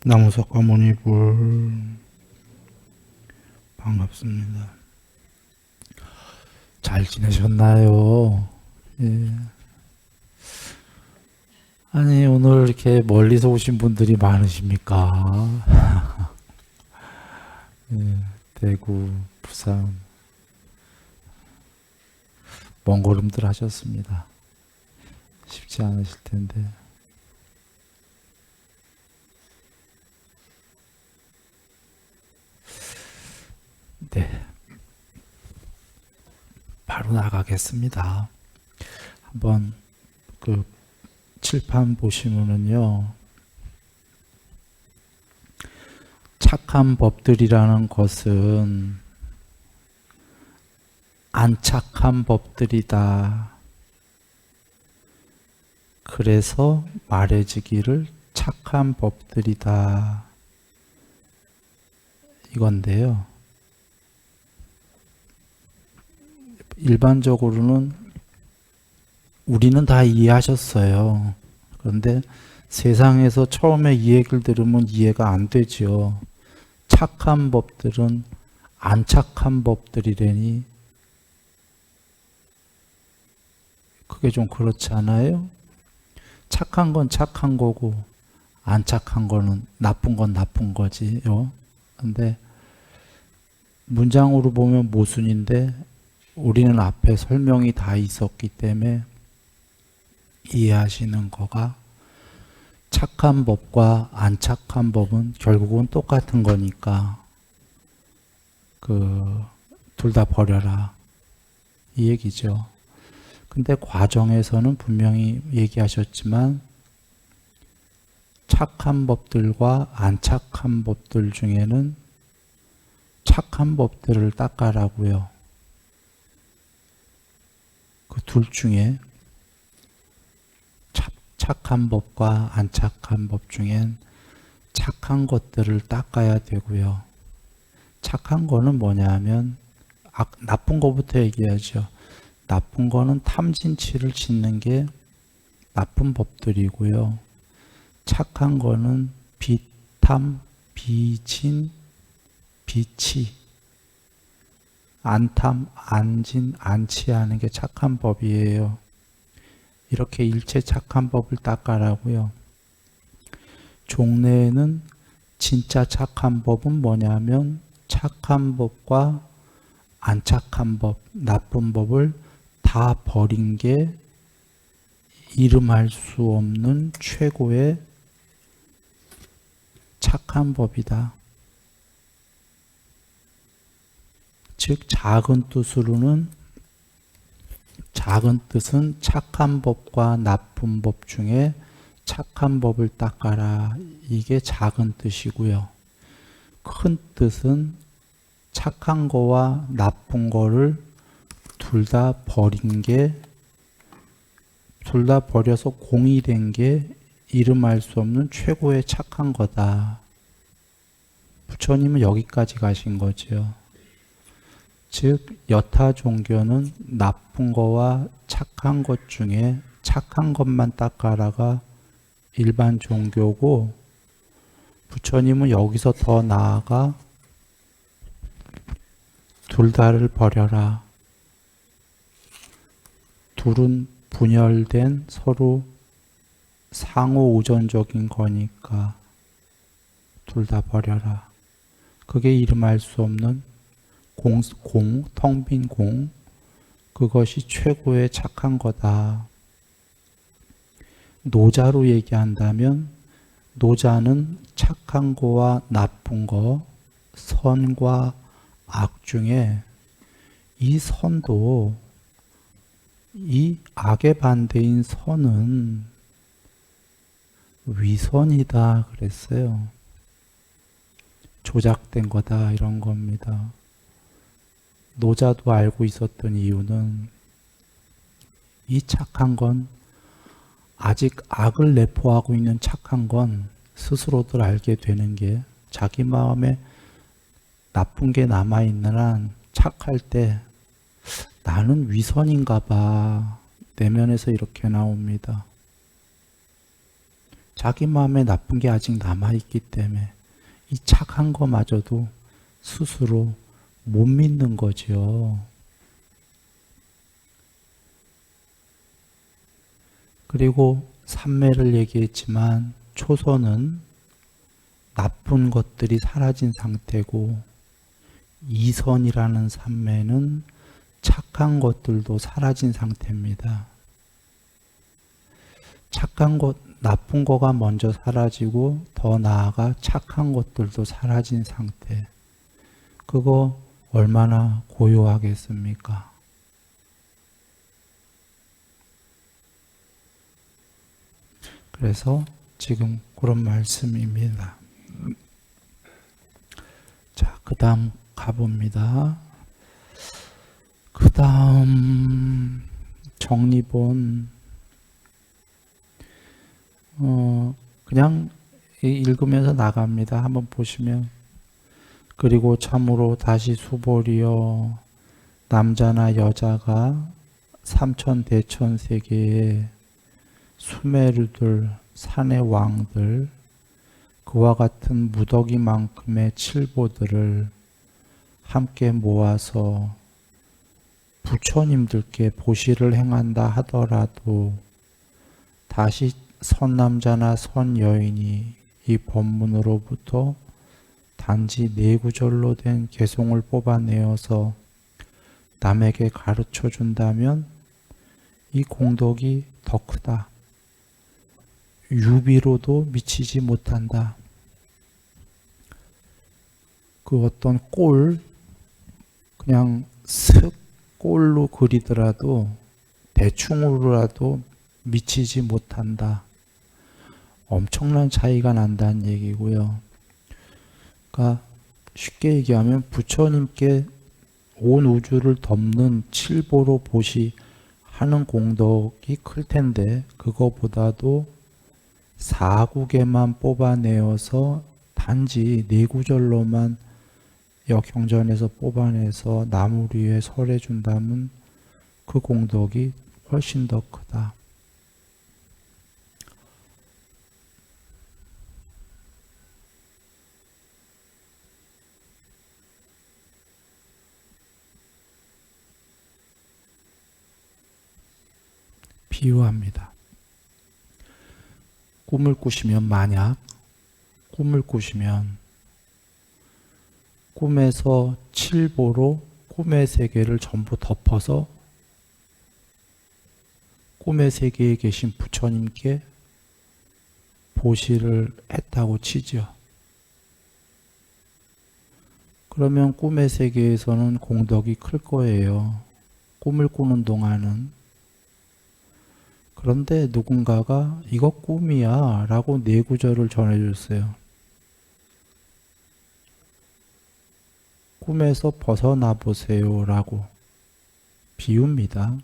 나무석가모니불 반갑습니다. 잘 지내셨나요? 예. 아니 오늘 이렇게 멀리서 오신 분들이 많으십니까? 예. 대구, 부산 먼 걸음들 하셨습니다. 쉽지 않으실 텐데. 네, 바로 나가겠습니다. 한번 그 칠판 보시면은요, 착한 법들이라는 것은 안 착한 법들이다. 그래서 말해지기를 착한 법들이다. 이건데요. 일반적으로는 우리는 다 이해하셨어요. 그런데 세상에서 처음에 이 얘기를 들으면 이해가 안 되죠. 착한 법들은 안 착한 법들이라니 그게 좀 그렇지 않아요? 착한 건 착한 거고 안 착한 거는 나쁜 건 나쁜 거지요. 근데 문장으로 보면 모순인데 우리는 앞에 설명이 다 있었기 때문에 이해하시는 거가 착한 법과 안 착한 법은 결국은 똑같은 거니까 둘 다 버려라 이 얘기죠. 근데 과정에서는 분명히 얘기하셨지만 착한 법들과 안 착한 법들 중에는 착한 법들을 닦아라고요. 그 둘 중에 착한 법과 안 착한 법 중엔 착한 것들을 닦아야 되고요. 착한 거는 뭐냐 하면 나쁜 거부터 얘기하죠. 나쁜 거는 탐진치를 짓는 게 나쁜 법들이고요. 착한 거는 비탐, 비진, 비치, 안탐, 안진, 안치하는 게 착한 법이에요. 이렇게 일체 착한 법을 닦아라고요. 종래에는 진짜 착한 법은 뭐냐면 착한 법과 안 착한 법, 나쁜 법을 다 버린 게 이름할 수 없는 최고의 착한 법이다. 즉 작은 뜻으로는 작은 뜻은 착한 법과 나쁜 법 중에 착한 법을 닦아라. 이게 작은 뜻이고요. 큰 뜻은 착한 거와 나쁜 거를 둘 다 버린 게, 둘 다 버려서 공이 된 게 이름할 수 없는 최고의 착한 거다. 부처님은 여기까지 가신 거죠. 즉 여타 종교는 나쁜 거와 착한 것 중에 착한 것만 닦아라가 일반 종교고, 부처님은 여기서 더 나아가 둘 다를 버려라. 둘은 분열된 서로 상호 우전적인 거니까 둘 다 버려라. 그게 이름할 수 없는 텅 빈 공, 그것이 최고의 착한 거다. 노자로 얘기한다면 노자는 착한 거와 나쁜 거, 선과 악 중에 이 선도 이 악의 반대인 선은 위선이다 그랬어요. 조작된 거다 이런 겁니다. 노자도 알고 있었던 이유는 이 착한 건 아직 악을 내포하고 있는 착한 건 스스로들 알게 되는 게 자기 마음에 나쁜 게 남아있는 한 착할 때 나는 위선인가 봐. 내면에서 이렇게 나옵니다. 자기 마음에 나쁜 게 아직 남아있기 때문에 이 착한 거마저도 스스로 못 믿는 거죠. 그리고 삼매를 얘기했지만 초선은 나쁜 것들이 사라진 상태고 이선이라는 삼매는 착한 것들도 사라진 상태입니다. 착한 것, 나쁜 거가 먼저 사라지고 더 나아가 착한 것들도 사라진 상태. 그거 얼마나 고요하겠습니까? 그래서 지금 그런 말씀입니다. 자, 그 다음 가봅니다. 그 다음 정리본 그냥 읽으면서 나갑니다. 한번 보시면 그리고 참으로 다시 수보리여 남자나 여자가 삼천대천 세계에 수메르들 산의 왕들 그와 같은 무더기만큼의 칠보들을 함께 모아서 부처님들께 보시를 행한다 하더라도 다시 선남자나 선여인이 이 법문으로부터 단지 네구절로 된 개송을 뽑아내어서 남에게 가르쳐 준다면 이 공덕이 더 크다. 유비로도 미치지 못한다. 그 어떤 그냥 슥 꼴로 그리더라도 대충으로라도 미치지 못한다. 엄청난 차이가 난다는 얘기고요. 그러니까 쉽게 얘기하면 부처님께 온 우주를 덮는 칠보로 보시 하는 공덕이 클 텐데 그거보다도 사국에만 뽑아내어서 단지 네구절로만 역경전에서 뽑아내서 나무 위에 설해준다면 그 공덕이 훨씬 더 크다. 비유합니다. 꿈을 꾸시면 만약 꿈을 꾸시면 꿈에서 칠보로 꿈의 세계를 전부 덮어서 꿈의 세계에 계신 부처님께 보시를 했다고 치죠. 그러면 꿈의 세계에서는 공덕이 클 거예요. 꿈을 꾸는 동안은. 그런데 누군가가 이거 꿈이야 라고 네구절을 전해줬어요. 꿈에서 벗어나 보세요 라고 비유입니다.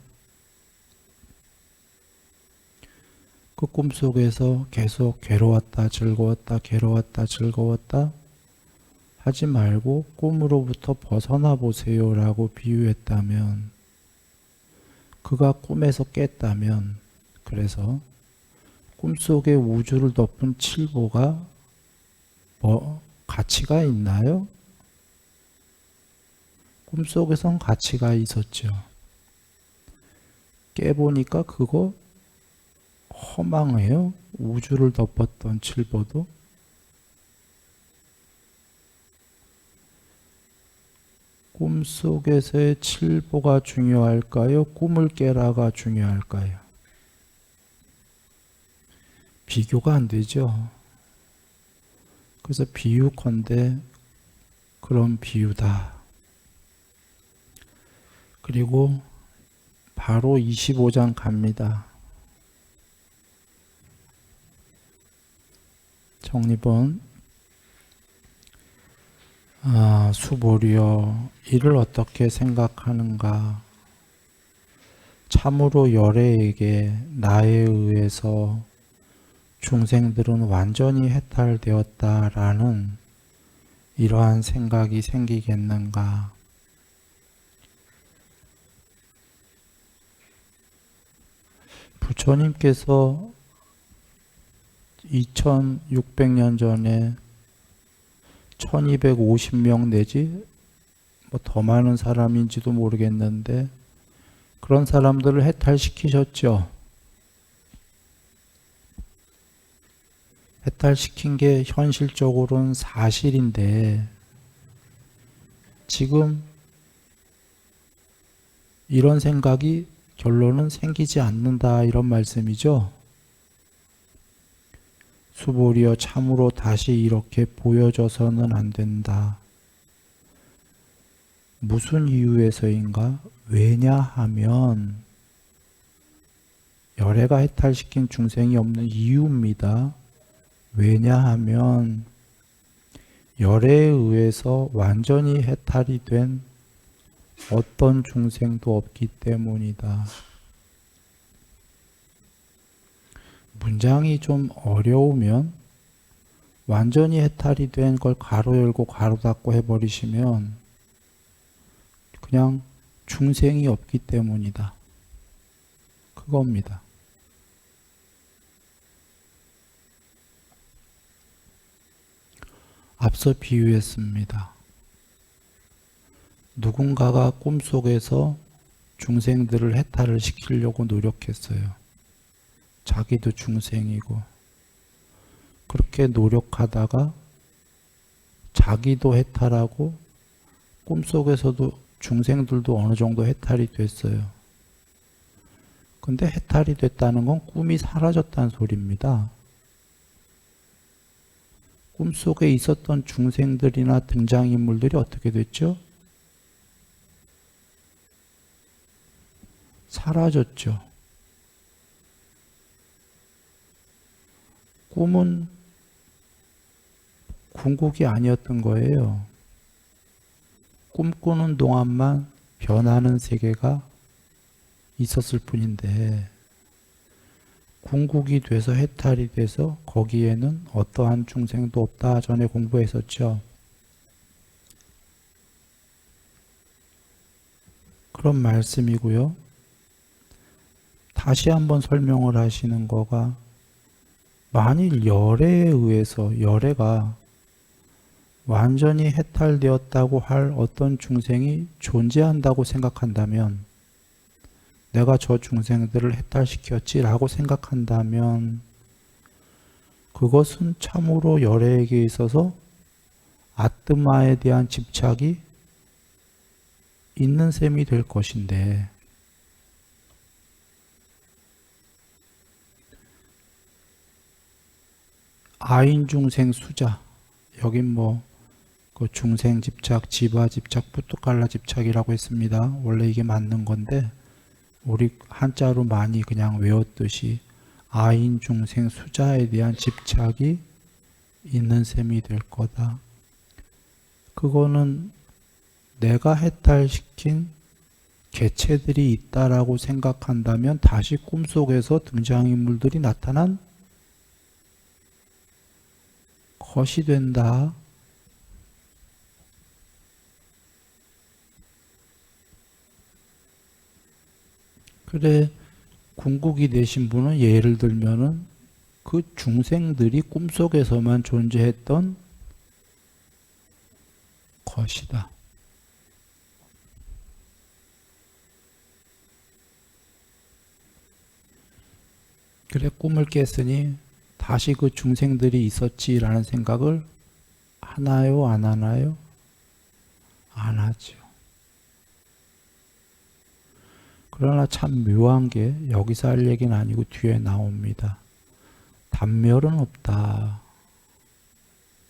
그 꿈속에서 계속 괴로웠다 즐거웠다 괴로웠다 즐거웠다 하지 말고 꿈으로부터 벗어나 보세요 라고 비유했다면 그가 꿈에서 깼다면 그래서 꿈속에 우주를 덮은 칠보가 가치가 있나요? 꿈속에선 가치가 있었죠. 깨보니까 그거 허망해요. 우주를 덮었던 칠보도. 꿈속에서의 칠보가 중요할까요? 꿈을 깨라가 중요할까요? 비교가 안 되죠. 그래서 비유컨대 그런 비유다. 그리고 바로 25장 갑니다. 정리본 수보리여 이를 어떻게 생각하는가 참으로 열애에게 나에 의해서 중생들은 완전히 해탈되었다라는 이러한 생각이 생기겠는가. 부처님께서 2600년 전에 1250명 내지 뭐 더 많은 사람인지도 모르겠는데 그런 사람들을 해탈시키셨죠. 해탈시킨 게 현실적으로는 사실인데 지금 이런 생각이 결론은 생기지 않는다 이런 말씀이죠. 수보리여 참으로 다시 이렇게 보여져서는 안 된다. 무슨 이유에서인가? 왜냐하면 열애가 해탈시킨 중생이 없는 이유입니다. 왜냐하면 열애에 의해서 완전히 해탈이 된 어떤 중생도 없기 때문이다. 문장이 좀 어려우면 완전히 해탈이 된 걸 가로 열고 가로 닫고 해버리시면 그냥 중생이 없기 때문이다. 그겁니다. 앞서 비유했습니다. 누군가가 꿈속에서 중생들을 해탈을 시키려고 노력했어요. 자기도 중생이고 그렇게 노력하다가 자기도 해탈하고 꿈속에서도 중생들도 어느 정도 해탈이 됐어요. 근데 해탈이 됐다는 건 꿈이 사라졌다는 소리입니다. 꿈속에 있었던 중생들이나 등장인물들이 어떻게 됐죠? 사라졌죠. 꿈은 궁극이 아니었던 거예요. 꿈꾸는 동안만 변하는 세계가 있었을 뿐인데 궁극이 돼서 해탈이 돼서 거기에는 어떠한 중생도 없다 전에 공부했었죠. 그런 말씀이고요. 다시 한번 설명을 하시는 거가 만일 열애에 의해서 열애가 완전히 해탈되었다고 할 어떤 중생이 존재한다고 생각한다면 내가 저 중생들을 해탈시켰지라고 생각한다면 그것은 참으로 열애에게 있어서 아뜨마에 대한 집착이 있는 셈이 될 것인데 아인 중생 수자 여긴 그 중생 집착, 지바 집착, 뿌뚜칼라 집착이라고 했습니다. 원래 이게 맞는 건데 우리 한자로 많이 그냥 외웠듯이 아인 중생 수자에 대한 집착이 있는 셈이 될 거다. 그거는 내가 해탈시킨 개체들이 있다라고 생각한다면 다시 꿈속에서 등장인물들이 나타난 것이 된다. 그래, 궁극이 되신 분은 예를 들면은 그 중생들이 꿈속에서만 존재했던 것이다. 그래, 꿈을 깼으니 다시 그 중생들이 있었지라는 생각을 하나요, 안 하나요? 안 하죠. 그러나 참 묘한 게 여기서 할 얘기는 아니고 뒤에 나옵니다. 단멸은 없다.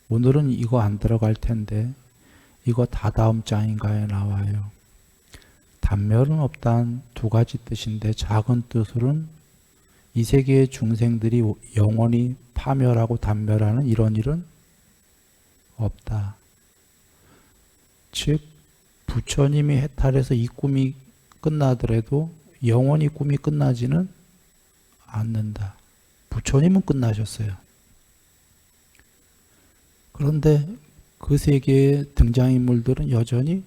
오늘은 이거 안 들어갈 텐데 이거 다다음 장인가에 나와요. 단멸은 없다는 두 가지 뜻인데 작은 뜻으로는 이 세계의 중생들이 영원히 파멸하고 단멸하는 이런 일은 없다. 즉 부처님이 해탈해서 이 꿈이 끝나더라도 영원히 꿈이 끝나지는 않는다. 부처님은 끝나셨어요. 그런데 그 세계의 등장인물들은 여전히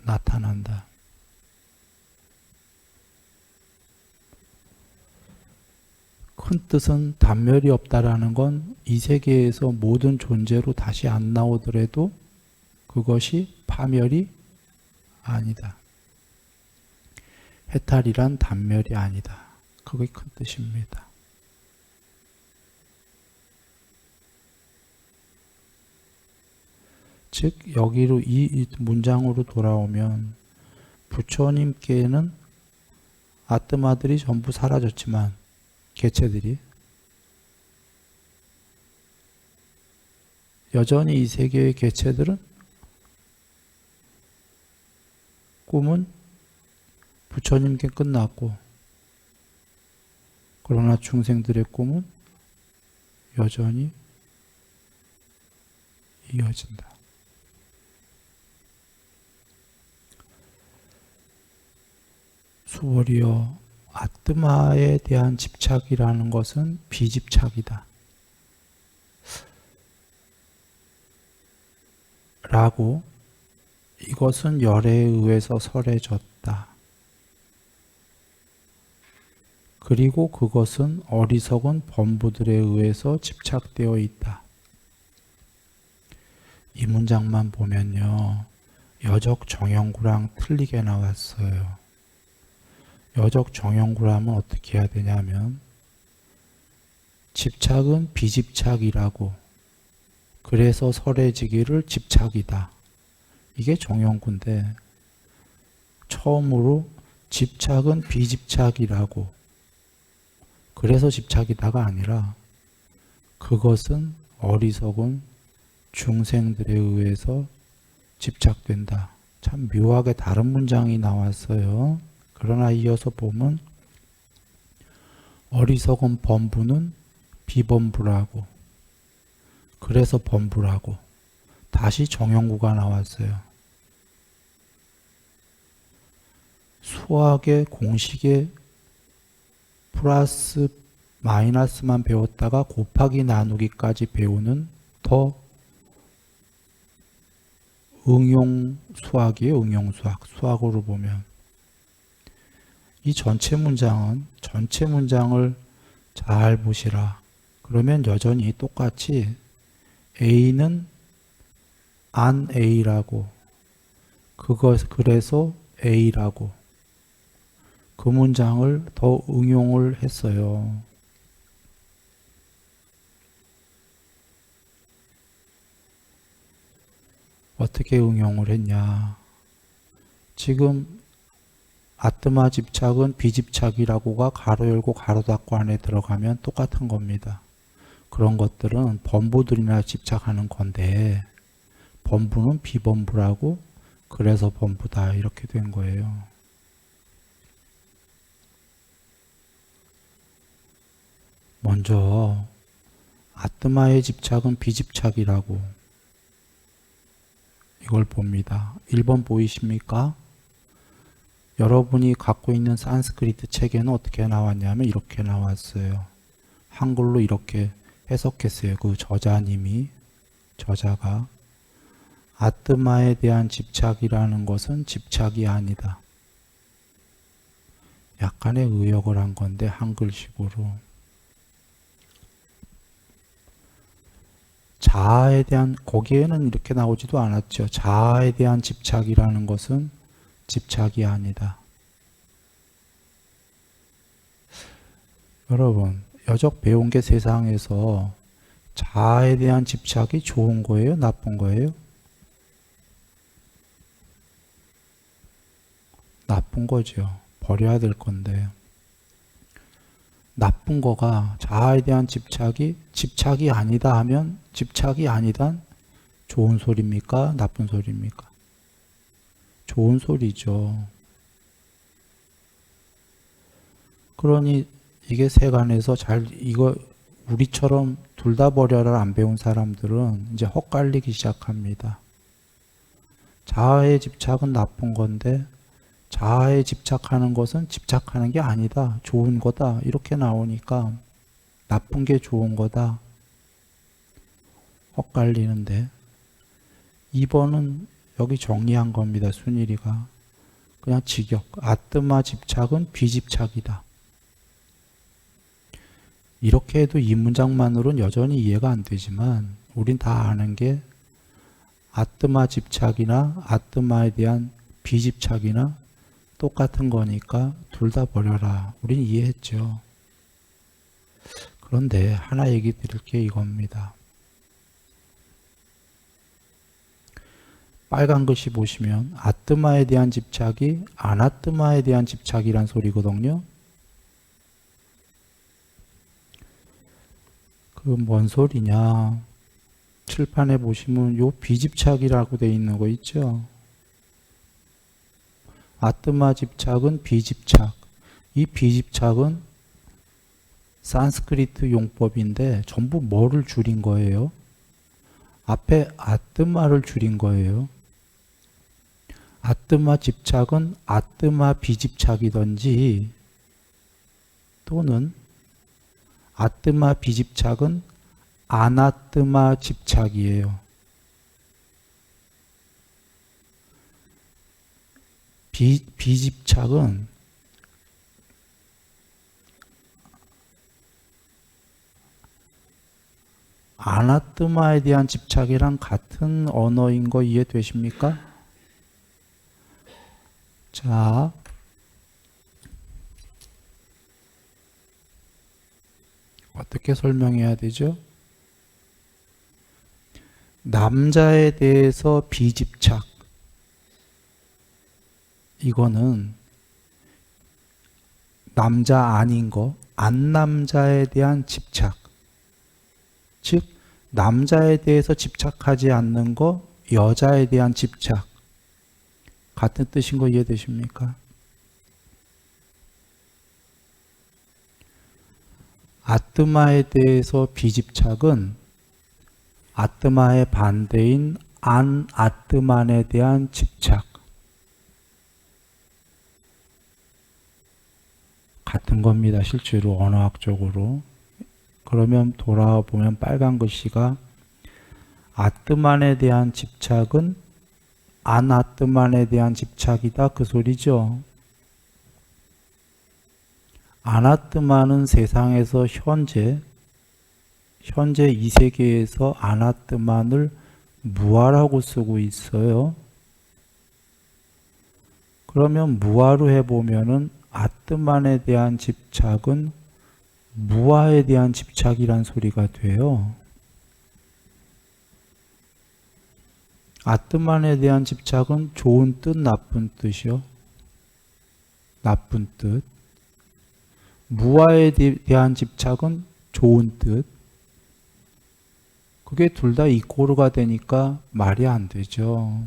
나타난다. 큰 뜻은 단멸이 없다라는 건 이 세계에서 모든 존재로 다시 안 나오더라도 그것이 파멸이 아니다. 해탈이란 단멸이 아니다. 그게 큰 뜻입니다. 즉 여기로 이 문장으로 돌아오면 부처님께는 아뜨마들이 전부 사라졌지만 개체들이 여전히 이 세계의 개체들은 꿈은 부처님께 끝났고 그러나 중생들의 꿈은 여전히 이어진다. 수월이여 아뜨마에 대한 집착이라는 것은 비집착이다. 라고 이것은 열에 의해서 설해졌다. 그리고 그것은 어리석은 범부들에 의해서 집착되어 있다. 이 문장만 보면요. 여적 정형구랑 틀리게 나왔어요. 여적 정형구라면 어떻게 해야 되냐면 집착은 비집착이라고 그래서 설해지기를 집착이다. 이게 정형구인데 처음으로 집착은 비집착이라고 그래서 집착이다가 아니라 그것은 어리석은 중생들에 의해서 집착된다. 참 묘하게 다른 문장이 나왔어요. 그러나 이어서 보면 어리석은 범부는 비범부라고 그래서 범부라고 다시 정형구가 나왔어요. 수학의 공식에 플러스 마이너스만 배웠다가 곱하기 나누기까지 배우는 더 응용 수학이에요. 응용 수학. 수학으로 보면 이 전체 문장은 전체 문장을 잘 보시라. 그러면 여전히 똑같이 A는 안 A라고 그래서 A라고 그 문장을 더 응용을 했어요. 어떻게 응용을 했냐. 지금 아뜨마 집착은 비집착이라고가 가로 열고 가로 닫고 안에 들어가면 똑같은 겁니다. 그런 것들은 범부들이나 집착하는 건데 범부는 비범부라고 그래서 범부다 이렇게 된 거예요. 먼저 아뜨마의 집착은 비집착이라고 이걸 봅니다. 1번 보이십니까? 여러분이 갖고 있는 산스크리트 책에는 어떻게 나왔냐면 이렇게 나왔어요. 한글로 이렇게 해석했어요. 그 저자가 아뜨마에 대한 집착이라는 것은 집착이 아니다. 약간의 의역을 한 건데 한글식으로 자아에 대한 거기에는 이렇게 나오지도 않았죠. 자아에 대한 집착이라는 것은 집착이 아니다. 여러분, 여적 배운 게 세상에서 자아에 대한 집착이 좋은 거예요? 나쁜 거예요? 나쁜 거죠. 버려야 될 건데. 나쁜 거가 자아에 대한 집착이 아니다 하면 집착이 아니단 좋은 소리입니까? 나쁜 소리입니까? 좋은 소리죠. 그러니 이게 세간에서 이거 우리처럼 둘 다 버려라 안 배운 사람들은 이제 헛갈리기 시작합니다. 자아의 집착은 나쁜 건데 자아에 집착하는 것은 집착하는 게 아니다. 좋은 거다. 이렇게 나오니까 나쁜 게 좋은 거다. 헛갈리는데 2번은 여기 정리한 겁니다. 순일이가. 그냥 직역. 아뜨마 집착은 비집착이다. 이렇게 해도 이 문장만으로는 여전히 이해가 안 되지만 우린 다 아는 게 아뜨마 집착이나 아뜨마에 대한 비집착이나 똑같은 거니까 둘 다 버려라. 우린 이해했죠. 그런데 하나 얘기 드릴 게 이겁니다. 빨간 글씨 보시면 아뜨마에 대한 집착이 아나뜨마에 대한 집착이란 소리거든요. 그 뭔 소리냐. 칠판에 보시면 요 비집착이라고 돼 있는 거 있죠. 아뜨마 집착은 비집착. 이 비집착은 산스크리트 용법인데 전부 뭐를 줄인 거예요? 앞에 아뜨마를 줄인 거예요. 아뜨마 집착은 아뜨마 비집착이든지 또는 아뜨마 비집착은 아나뜨마 집착이에요. 비집착은 아나뜨마에 대한 집착이랑 같은 언어인 거 이해되십니까? 자, 어떻게 설명해야 되죠? 남자에 대해서 비집착. 이거는 남자 아닌 거, 안남자에 대한 집착. 즉, 남자에 대해서 집착하지 않는 거, 여자에 대한 집착. 같은 뜻인 거 이해되십니까? 아뜨마에 대해서 비집착은 아뜨마의 반대인 안아뜨만에 대한 집착. 같은 겁니다. 실제로 언어학적으로. 그러면 돌아보면 빨간 글씨가 아뜨만에 대한 집착은 안아뜨만에 대한 집착이다. 그 소리죠. 아나뜨만은 세상에서 현재 이 세계에서 아나뜨만을 무아라고 쓰고 있어요. 그러면 무아로 해보면은 아뜨만에 대한 집착은 무아에 대한 집착이란 소리가 돼요. 아뜨만에 대한 집착은 좋은 뜻, 나쁜 뜻이요? 나쁜 뜻. 무아에 대한 집착은 좋은 뜻. 그게 둘 다 이꼬르가 되니까 말이 안 되죠.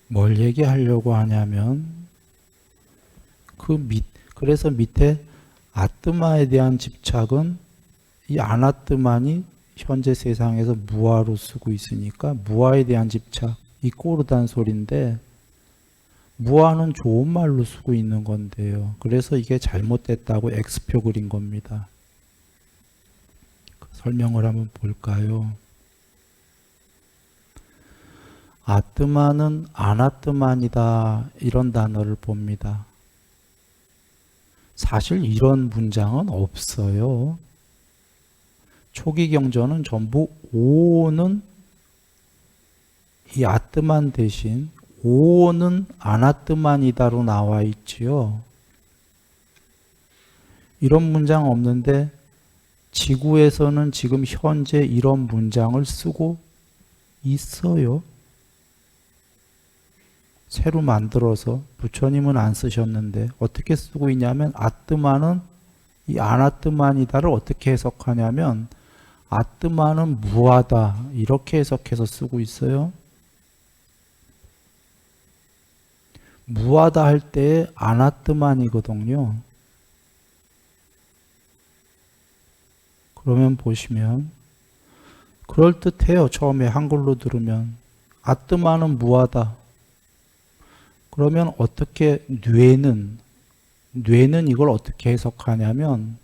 뭘 얘기하려고 하냐면 그래서 밑에 아뜨마에 대한 집착은 이 아나뜨만이 현재 세상에서 무아로 쓰고 있으니까 무아에 대한 집착, 이꼬르다는 소리인데 무아는 좋은 말로 쓰고 있는 건데요. 그래서 이게 잘못됐다고 X표 그린 겁니다. 설명을 한번 볼까요? 아뜨만은 아나뜨만이다 이런 단어를 봅니다. 사실 이런 문장은 없어요. 초기 경전은 전부 오는 이 아뜨만 대신 오는 아나뜨만이다로 나와 있지요. 이런 문장 없는데 지구에서는 지금 현재 이런 문장을 쓰고 있어요. 새로 만들어서 부처님은 안 쓰셨는데 어떻게 쓰고 있냐면 아뜨만은 이 아나뜨만이다를 어떻게 해석하냐면 아뜨만은 무하다 이렇게 해석해서 쓰고 있어요. 무하다 할 때 아나뜨만이거든요. 그러면 보시면 그럴듯해요. 처음에 한글로 들으면 아뜨만은 무하다. 그러면 어떻게 뇌는 이걸 어떻게 해석하냐면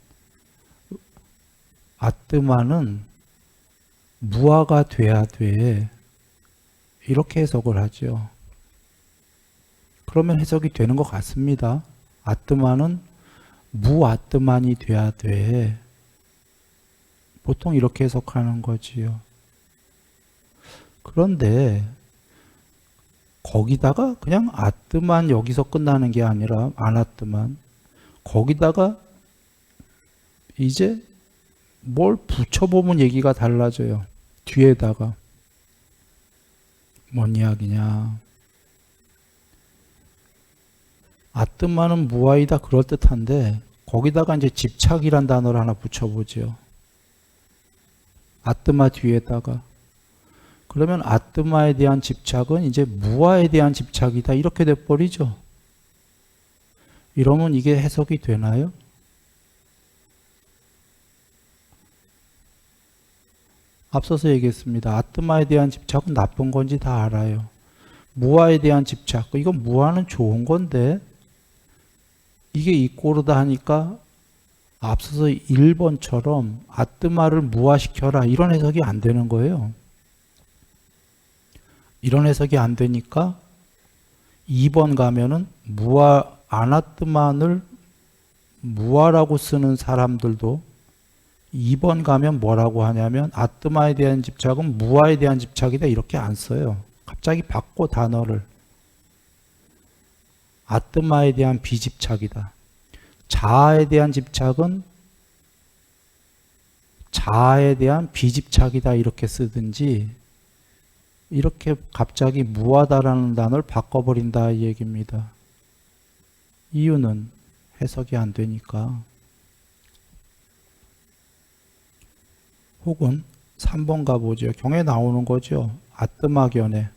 아뜨만은 무아가 돼야 돼. 이렇게 해석을 하죠. 그러면 해석이 되는 것 같습니다. 아뜨만은 무아뜨만이 돼야 돼. 보통 이렇게 해석하는 거지요. 그런데 거기다가 그냥 아뜨만 여기서 끝나는 게 아니라 아나뜨만 거기다가 이제 뭘 붙여보면 얘기가 달라져요. 뒤에다가 뭔 이야기냐. 아뜨만은 무아이다 그럴듯한데 거기다가 이제 집착이란 단어를 하나 붙여보죠. 아뜨마 뒤에다가. 그러면 아뜨마에 대한 집착은 이제 무아에 대한 집착이다 이렇게 돼버리죠. 이러면 이게 해석이 되나요? 앞서서 얘기했습니다. 아뜨마에 대한 집착은 나쁜 건지 다 알아요. 무아에 대한 집착, 이건 무아는 좋은 건데 이게 이꼬르다 하니까 앞서서 1번처럼 아뜨마를 무아시켜라 이런 해석이 안 되는 거예요. 이런 해석이 안 되니까 2번 가면은 아나뜨만을 무아라고 쓰는 사람들도 2번 가면 뭐라고 하냐면 아뜨마에 대한 집착은 무아에 대한 집착이다 이렇게 안 써요. 갑자기 바꿔 단어를. 아뜨마에 대한 비집착이다. 자아에 대한 집착은 자아에 대한 비집착이다 이렇게 쓰든지 이렇게 갑자기 무하다라는 단어를 바꿔버린다 이 얘기입니다. 이유는 해석이 안 되니까. 혹은 3번 가보죠. 경에 나오는 거죠. 아뜨마 견해.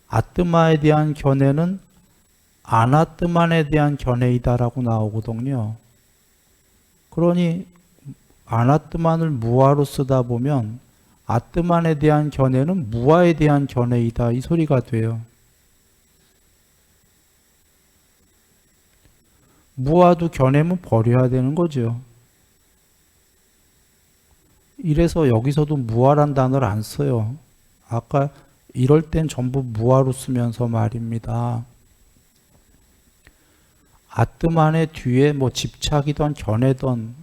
아뜨마에 대한 견해는 아나뜨만에 대한 견해이다라고 나오거든요. 그러니 아나뜨만을 무아로 쓰다 보면 아뜨만에 대한 견해는 무아에 대한 견해이다 이 소리가 돼요. 무아도 견해면 버려야 되는 거죠. 이래서 여기서도 무아란 단어를 안 써요. 아까 이럴 땐 전부 무아로 쓰면서 말입니다. 아뜨만의 뒤에 뭐 집착이던 견해던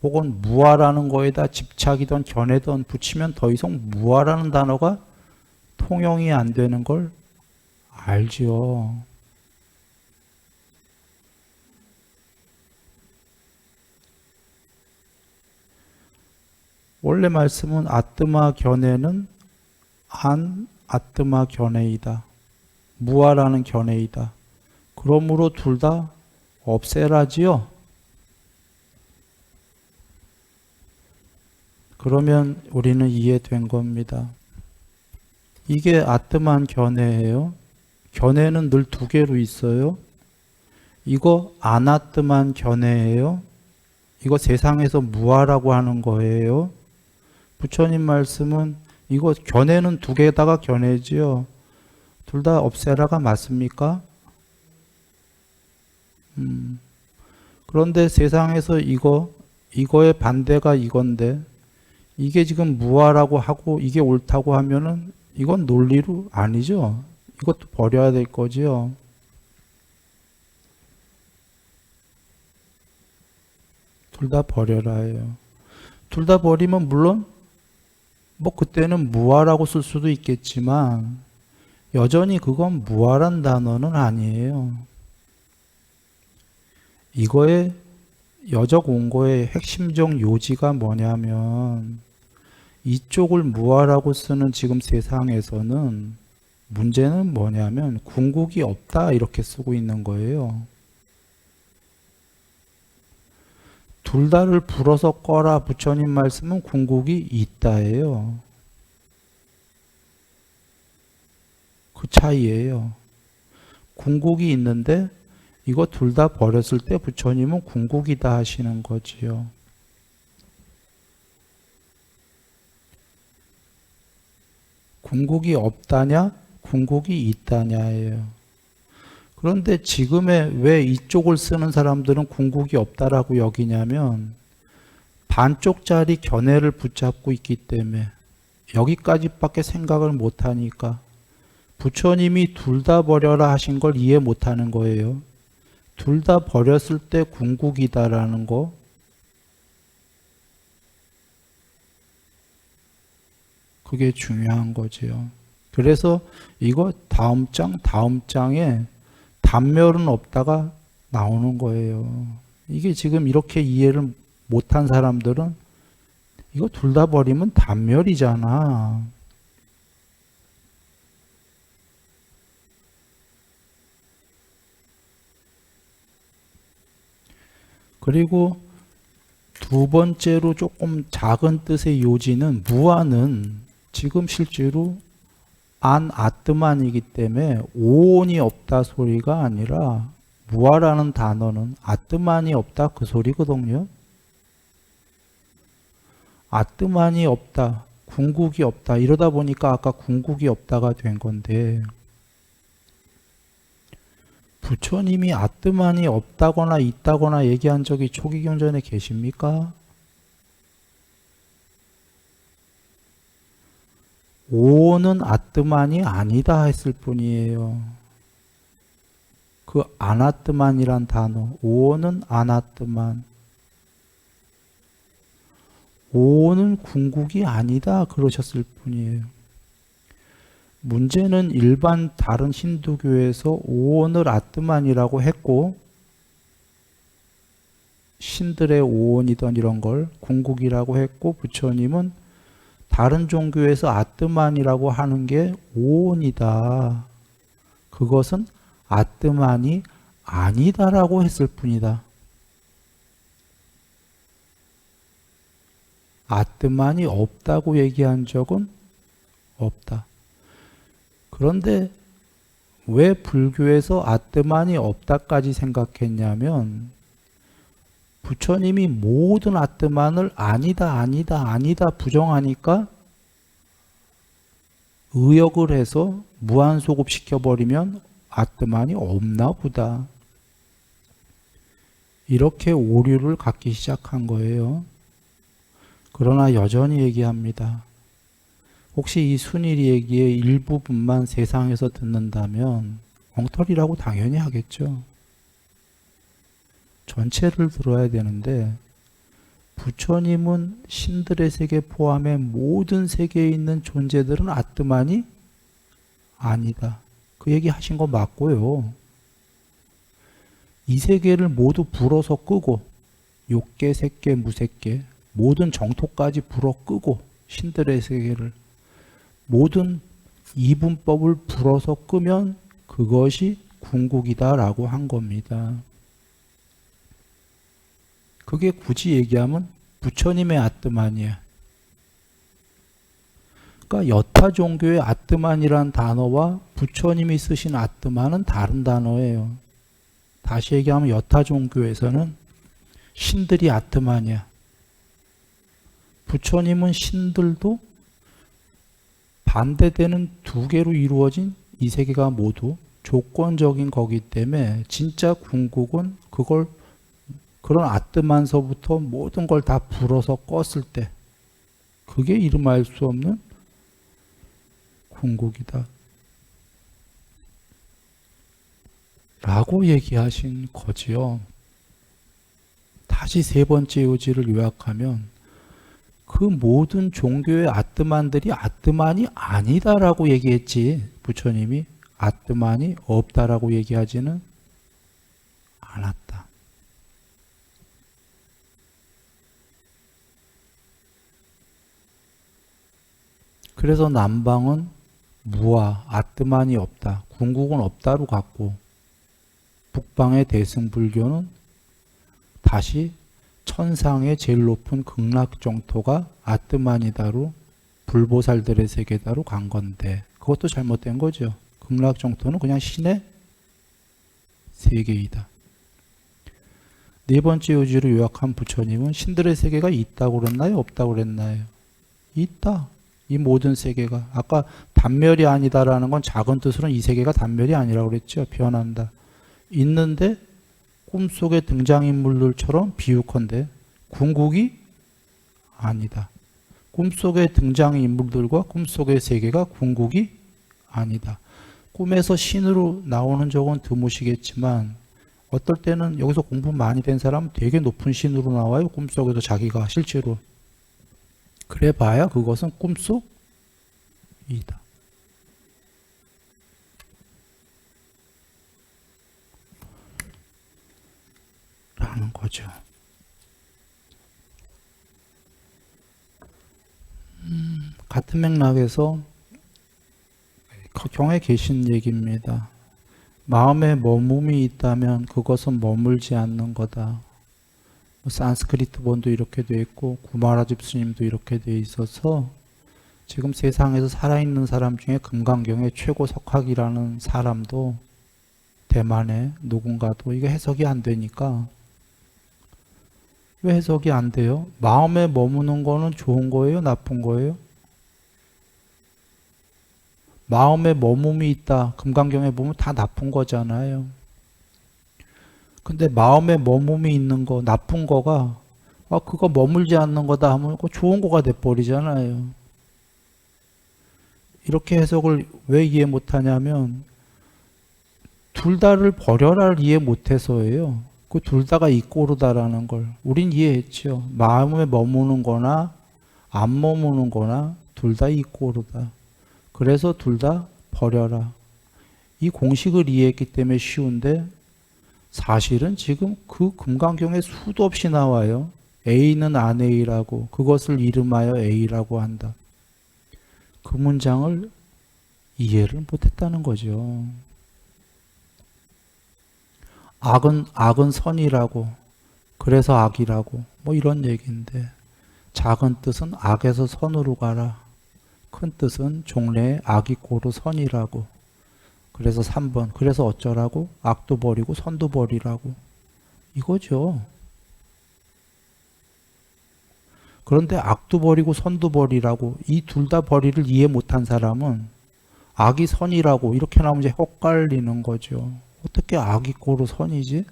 혹은 무아라는 거에다 집착이던 견해던 붙이면 더 이상 무아라는 단어가 통용이 안 되는 걸 알죠. 원래 말씀은 아뜨마 견해는 안 아뜨마 견해이다. 무아라는 견해이다. 그러므로 둘 다 없애라지요. 그러면 우리는 이해된 겁니다. 이게 아뜨만 견해예요. 견해는 늘 두 개로 있어요. 이거 아나뜨만 견해예요. 이거 세상에서 무아라고 하는 거예요. 부처님 말씀은 이거 견해는 두 개다가 견해지요. 둘 다 없애라가 맞습니까? 그런데 세상에서 이거의 반대가 이건데 이게 지금 무아라고 하고 이게 옳다고 하면은 이건 논리로 아니죠. 이것도 버려야 될 거지요. 둘 다 버려라예요. 둘 다 버리면 물론 뭐 그때는 무아라고 쓸 수도 있겠지만 여전히 그건 무아란 단어는 아니에요. 이거의 여적 온거의 핵심적 요지가 뭐냐면 이쪽을 무아라고 쓰는 지금 세상에서는 문제는 뭐냐면 궁극이 없다 이렇게 쓰고 있는 거예요. 둘 다를 불어서 꺼라 부처님 말씀은 궁극이 있다예요. 그 차이예요. 궁극이 있는데 이거 둘 다 버렸을 때 부처님은 궁극이다 하시는 거지요. 궁극이 없다냐? 궁극이 있다냐예요. 그런데 지금의 왜 이쪽을 쓰는 사람들은 궁극이 없다라고 여기냐면 반쪽짜리 견해를 붙잡고 있기 때문에 여기까지밖에 생각을 못하니까 부처님이 둘 다 버려라 하신 걸 이해 못하는 거예요. 둘 다 버렸을 때 궁극이다라는 거, 그게 중요한 거지요. 그래서 이거 다음 장에 단멸은 없다가 나오는 거예요. 이게 지금 이렇게 이해를 못한 사람들은 이거 둘 다 버리면 단멸이잖아. 그리고 두 번째로 조금 작은 뜻의 요지는 무아는 지금 실제로 안 아뜨만이기 때문에 오온이 없다 소리가 아니라 무아라는 단어는 아뜨만이 없다 그 소리거든요. 아뜨만이 없다, 궁극이 없다 이러다 보니까 아까 궁극이 없다가 된 건데 부처님이 아뜨만이 없다거나 있다거나 얘기한 적이 초기경전에 계십니까? 오는 아뜨만이 아니다 했을 뿐이에요. 그 아나뜨만이란 단어, 오는 아나뜨만, 오는 궁극이 아니다 그러셨을 뿐이에요. 문제는 일반 다른 힌두교에서 오온을 아뜨만이라고 했고 신들의 오온이던 이런 걸 궁극이라고 했고 부처님은 다른 종교에서 아뜨만이라고 하는 게 오온이다. 그것은 아뜨만이 아니다라고 했을 뿐이다. 아뜨만이 없다고 얘기한 적은 없다. 그런데 왜 불교에서 아뜨만이 없다까지 생각했냐면 부처님이 모든 아뜨만을 아니다 부정하니까 의역을 해서 무한소급시켜버리면 아뜨만이 없나 보다. 이렇게 오류를 갖기 시작한 거예요. 그러나 여전히 얘기합니다. 혹시 이 순일이 얘기의 일부분만 세상에서 듣는다면 엉터리라고 당연히 하겠죠. 전체를 들어야 되는데 부처님은 신들의 세계 포함해 모든 세계에 있는 존재들은 아뜨만이 아니다. 그 얘기 하신 거 맞고요. 이 세계를 모두 불어서 끄고 욕계, 색계, 무색계 모든 정토까지 불어 끄고 신들의 세계를 모든 이분법을 불어서 끄면 그것이 궁극이다라고 한 겁니다. 그게 굳이 얘기하면 부처님의 아뜨만이야. 그러니까 여타 종교의 아뜨만이란 단어와 부처님이 쓰신 아뜨만은 다른 단어예요. 다시 얘기하면 여타 종교에서는 신들이 아뜨만이야. 부처님은 신들도 반대되는 두 개로 이루어진 이 세계가 모두 조건적인 거기 때문에 진짜 궁극은 그걸 그런 아뜨만서부터 모든 걸 다 불어서 껐을 때 그게 이름할 수 없는 궁극이다 라고 얘기하신 거지요. 다시 세 번째 요지를 요약하면 그 모든 종교의 아뜨만들이 아뜨만이 아니다라고 얘기했지 부처님이 아뜨만이 없다라고 얘기하지는 않았다. 그래서 남방은 무아, 아뜨만이 없다, 궁극은 없다로 갔고 북방의 대승불교는 다시 천상의 제일 높은 극락정토가 아뜨만이다로 불보살들의 세계다로 간 건데 그것도 잘못된 거죠. 극락정토는 그냥 신의 세계이다. 네 번째 요지로 요약한 부처님은 신들의 세계가 있다고 그랬나요? 없다고 그랬나요? 있다. 이 모든 세계가. 아까 단멸이 아니다라는 건 작은 뜻으로는 이 세계가 단멸이 아니라고 그랬죠. 변한다. 있는데 꿈속의 등장인물들처럼 비유컨대 궁극이 아니다. 꿈속의 등장인물들과 꿈속의 세계가 궁극이 아니다. 꿈에서 신으로 나오는 적은 드무시겠지만 어떨 때는 여기서 공부 많이 된 사람은 되게 높은 신으로 나와요. 꿈속에도 자기가 실제로. 그래 봐야 그것은 꿈속이다. 라는 거죠. 같은 맥락에서 경에 계신 얘기입니다. 마음에 머금이 있다면 그것은 머물지 않는 거다. 산스크리트 본도 이렇게 돼 있고 구마라집 스님도 이렇게 돼 있어서 지금 세상에서 살아있는 사람 중에 금강경의 최고 석학이라는 사람도 대만에 누군가도 이게 해석이 안 되니까. 왜 해석이 안 돼요? 마음에 머무는 거는 좋은 거예요? 나쁜 거예요? 마음에 머금이 있다. 금강경에 보면 다 나쁜 거잖아요. 근데 마음에 머금이 있는 거, 나쁜 거가 그거 머물지 않는 거다 하면 그거 좋은 거가 돼버리잖아요. 이렇게 해석을 왜 이해 못하냐면 둘 다를 버려라를 이해 못해서예요. 그 둘 다가 이꼬르다라는 걸 우린 이해했죠. 마음에 머무는 거나 안 머무는 거나 둘 다 이꼬르다. 그래서 둘 다 버려라. 이 공식을 이해했기 때문에 쉬운데 사실은 지금 그 금강경에 수도 없이 나와요. A는 안 A라고 그것을 이름하여 A라고 한다. 그 문장을 이해를 못했다는 거죠. 악은 선이라고 그래서 악이라고 뭐 이런 얘기인데 작은 뜻은 악에서 선으로 가라. 큰 뜻은 종래에 악이 고루 선이라고. 그래서 3번 그래서 어쩌라고? 악도 버리고 선도 버리라고. 이거죠. 그런데 악도 버리고 선도 버리라고 이 둘 다 버리를 이해 못한 사람은 악이 선이라고 이렇게 나오면 이제 헷갈리는 거죠. 어떻게 악이 고루 선이지?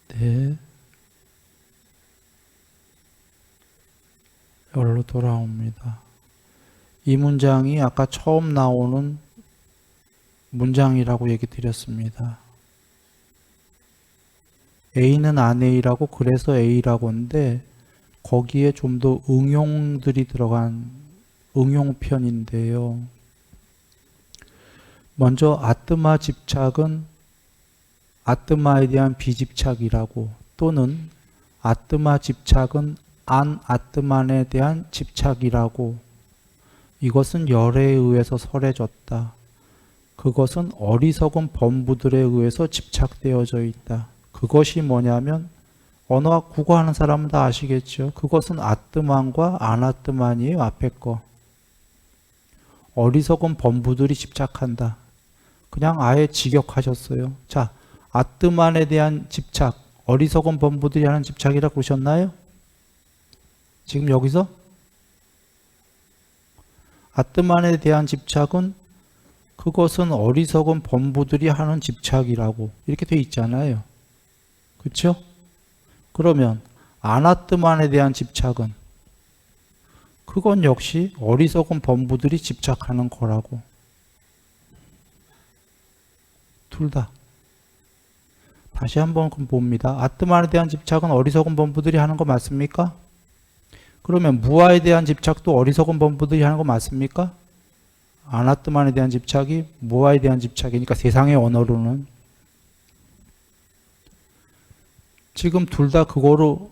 네. 여기로 돌아옵니다. 이 문장이 아까 처음 나오는 문장이라고 얘기 드렸습니다. A는 안 A라고 그래서 A라고 하는데 거기에 좀 더 응용들이 들어간 응용편인데요. 먼저 아뜨마 집착은 아뜨마에 대한 비집착이라고 또는 아뜨마 집착은 안 아뜨만에 대한 집착이라고 이것은 열에 의해서 설해졌다. 그것은 어리석은 범부들에 의해서 집착되어져 있다. 그것이 뭐냐면 언어학 국어하는 사람은 다 아시겠죠. 그것은 아뜨만과 아나뜨만이에요. 앞에 거. 어리석은 범부들이 집착한다. 그냥 아예 직역하셨어요. 자, 아뜨만에 대한 집착, 어리석은 범부들이 하는 집착이라고 그러셨나요? 지금 여기서 아뜨만에 대한 집착은 그것은 어리석은 범부들이 하는 집착이라고 이렇게 돼 있잖아요. 그렇죠? 그러면 아나뜨만에 대한 집착은 그건 역시 어리석은 범부들이 집착하는 거라고. 둘 다. 다시 한번 봅니다. 아뜨만에 대한 집착은 어리석은 범부들이 하는 거 맞습니까? 그러면 무아에 대한 집착도 어리석은 범부들이 하는 거 맞습니까? 아나뜨만에 대한 집착이 무아에 대한 집착이니까 세상의 언어로는 지금 둘 다 그거로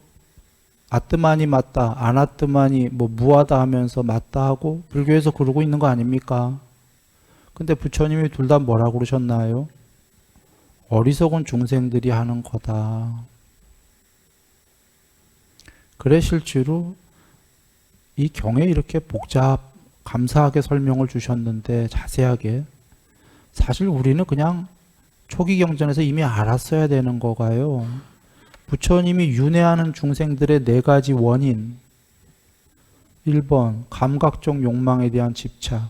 아뜨만이 맞다, 아나뜨만이 뭐 무아다 하면서 맞다 하고 불교에서 그러고 있는 거 아닙니까? 근데 부처님이 둘 다 뭐라고 그러셨나요? 어리석은 중생들이 하는 거다. 그래 실제로 이 경에 이렇게 감사하게 설명을 주셨는데 자세하게 사실 우리는 그냥 초기 경전에서 이미 알았어야 되는 거가요. 부처님이 윤회하는 중생들의 4가지 원인 1번 감각적 욕망에 대한 집착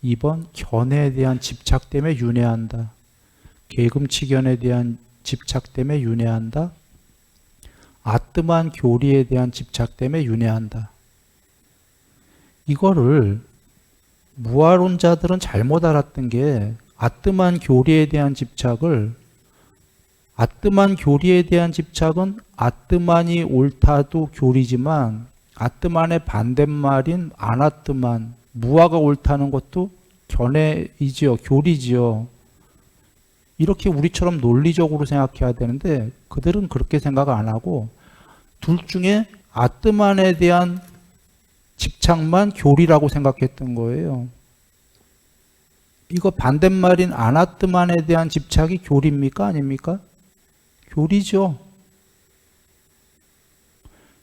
2번 견해에 대한 집착 때문에 윤회한다. 계금치견에 대한 집착 때문에 윤회한다. 아뜨만 교리에 대한 집착 때문에 윤회한다. 이거를 무아론자들은 잘못 알았던 게 아뜨만 교리에 대한 집착은 아뜨만이 옳다도 교리지만 아뜨만의 반대말인 아나뜨만, 무아가 옳다는 것도 견해이지요, 교리지요. 이렇게 우리처럼 논리적으로 생각해야 되는데 그들은 그렇게 생각 안 하고 둘 중에 아뜨만에 대한 집착만 교리라고 생각했던 거예요. 이거 반대말인 아나뜨만에 대한 집착이 교리입니까? 아닙니까? 교리죠.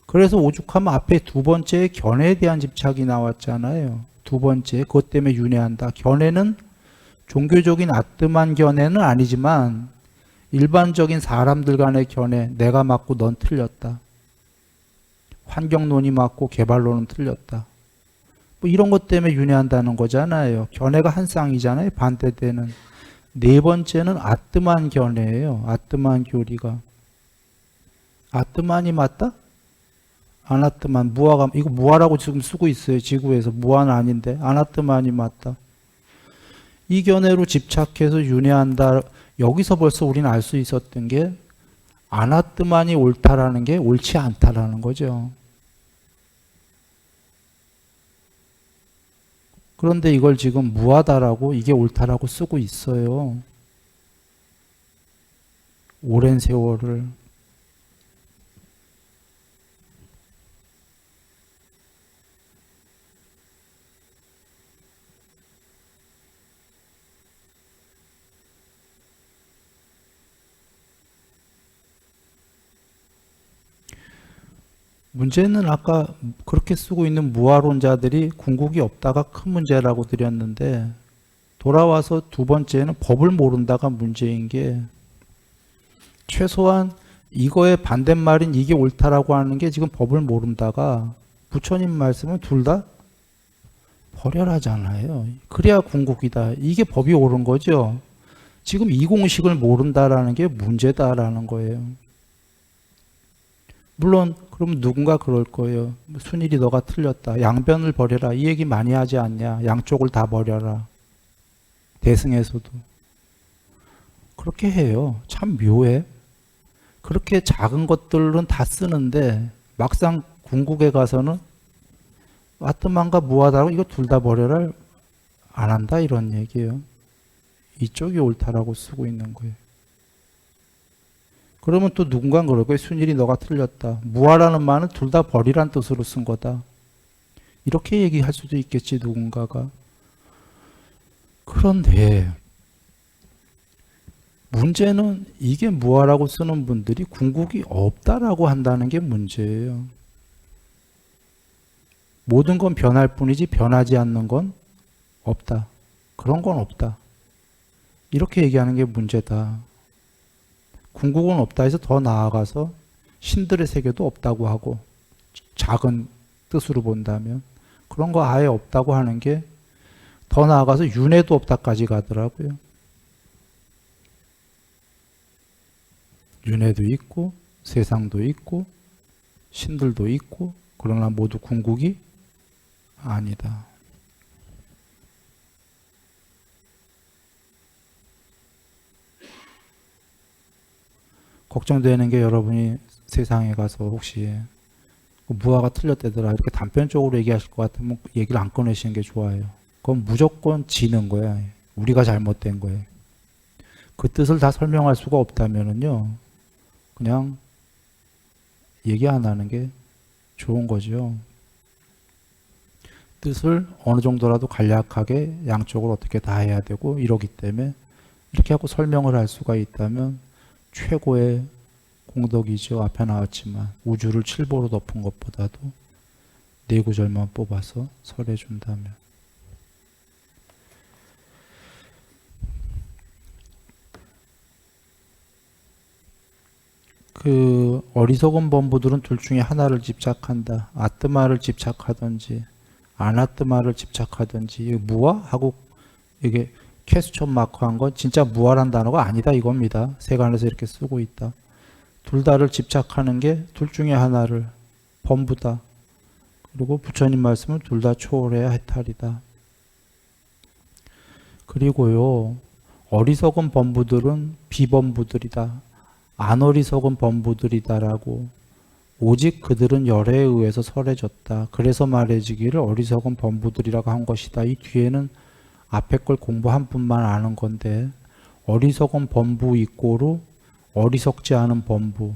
그래서 오죽하면 앞에 두 번째 견해에 대한 집착이 나왔잖아요. 두 번째, 그것 때문에 윤회한다. 견해는 종교적인 아뜨만 견해는 아니지만 일반적인 사람들 간의 견해, 내가 맞고 넌 틀렸다. 환경론이 맞고 개발론은 틀렸다. 뭐 이런 것 때문에 윤회한다는 거잖아요. 견해가 한 쌍이잖아요. 반대되는. 네 번째는 아뜨만 견해예요. 아뜨만 교리가. 아뜨만이 맞다? 아나뜨만, 무아가, 이거 무아라고 지금 쓰고 있어요. 지구에서. 무아는 아닌데 아나뜨만이 맞다. 이 견해로 집착해서 윤회한다. 여기서 벌써 우리는 알 수 있었던 게 아나뜨만이 옳다라는 게 옳지 않다라는 거죠. 그런데 이걸 지금 무하다라고 이게 옳다라고 쓰고 있어요. 오랜 세월을. 문제는 아까 그렇게 쓰고 있는 무아론자들이 궁극이 없다가 큰 문제라고 드렸는데 돌아와서 두 번째는 법을 모른다가 문제인 게 최소한 이거의 반대말인 이게 옳다라고 하는 게 지금 법을 모른다가 부처님 말씀은 둘 다 버려라잖아요. 그래야 궁극이다. 이게 법이 옳은 거죠. 지금 이 공식을 모른다라는 게 문제다라는 거예요. 물론 그럼 누군가 그럴 거예요. 순일이 너가 틀렸다. 양변을 버려라. 이 얘기 많이 하지 않냐. 양쪽을 다 버려라. 대승에서도. 그렇게 해요. 참 묘해. 그렇게 작은 것들은 다 쓰는데 막상 궁극에 가서는 아뜨만과 무하다고 이거 둘 다 버려라. 안 한다 이런 얘기예요. 이쪽이 옳다라고 쓰고 있는 거예요. 그러면 또 누군가 그럴 거예요. 순일이 너가 틀렸다. 무하라는 말은 둘 다 버리란 뜻으로 쓴 거다. 이렇게 얘기할 수도 있겠지 누군가가. 그런데 문제는 이게 무하라고 쓰는 분들이 궁극이 없다라고 한다는 게 문제예요. 모든 건 변할 뿐이지 변하지 않는 건 없다. 그런 건 없다. 이렇게 얘기하는 게 문제다. 궁극은 없다 해서 더 나아가서 신들의 세계도 없다고 하고 작은 뜻으로 본다면 그런 거 아예 없다고 하는 게 더 나아가서 윤회도 없다까지 가더라고요. 윤회도 있고 세상도 있고 신들도 있고 그러나 모두 궁극이 아니다. 걱정되는 게 여러분이 세상에 가서 혹시 무아가 틀렸다더라 이렇게 단편적으로 얘기하실 것 같으면 얘기를 안 꺼내시는 게 좋아요. 그건 무조건 지는 거야. 우리가 잘못된 거예요. 그 뜻을 다 설명할 수가 없다면은요, 그냥 얘기 안 하는 게 좋은 거죠. 뜻을 어느 정도라도 간략하게 양쪽을 어떻게 다 해야 되고 이러기 때문에 이렇게 하고 설명을 할 수가 있다면 최고의 공덕이죠. 앞에 나왔지만 우주를 칠보로 덮은 것보다도 네 구절만 뽑아서 설해 준다면. 그 어리석은 범부들은 둘 중에 하나를 집착한다. 아뜨마를 집착하든지 아나뜨마를 집착하든지 무아? 하고 이게 퀘스천 마크한 건 진짜 무아란 단어가 아니다 이겁니다. 세간에서 이렇게 쓰고 있다. 둘 다를 집착하는 게 둘 중에 하나를 범부다. 그리고 부처님 말씀은 둘 다 초월해야 해탈이다. 그리고요, 어리석은 범부들은 비범부들이다. 안 어리석은 범부들이다라고. 오직 그들은 열애에 의해서 설해졌다. 그래서 말해지기를 어리석은 범부들이라고 한 것이다. 이 뒤에는 앞에 걸 공부한 분만 아는 건데, 어리석은 범부 이꼬르 어리석지 않은 범부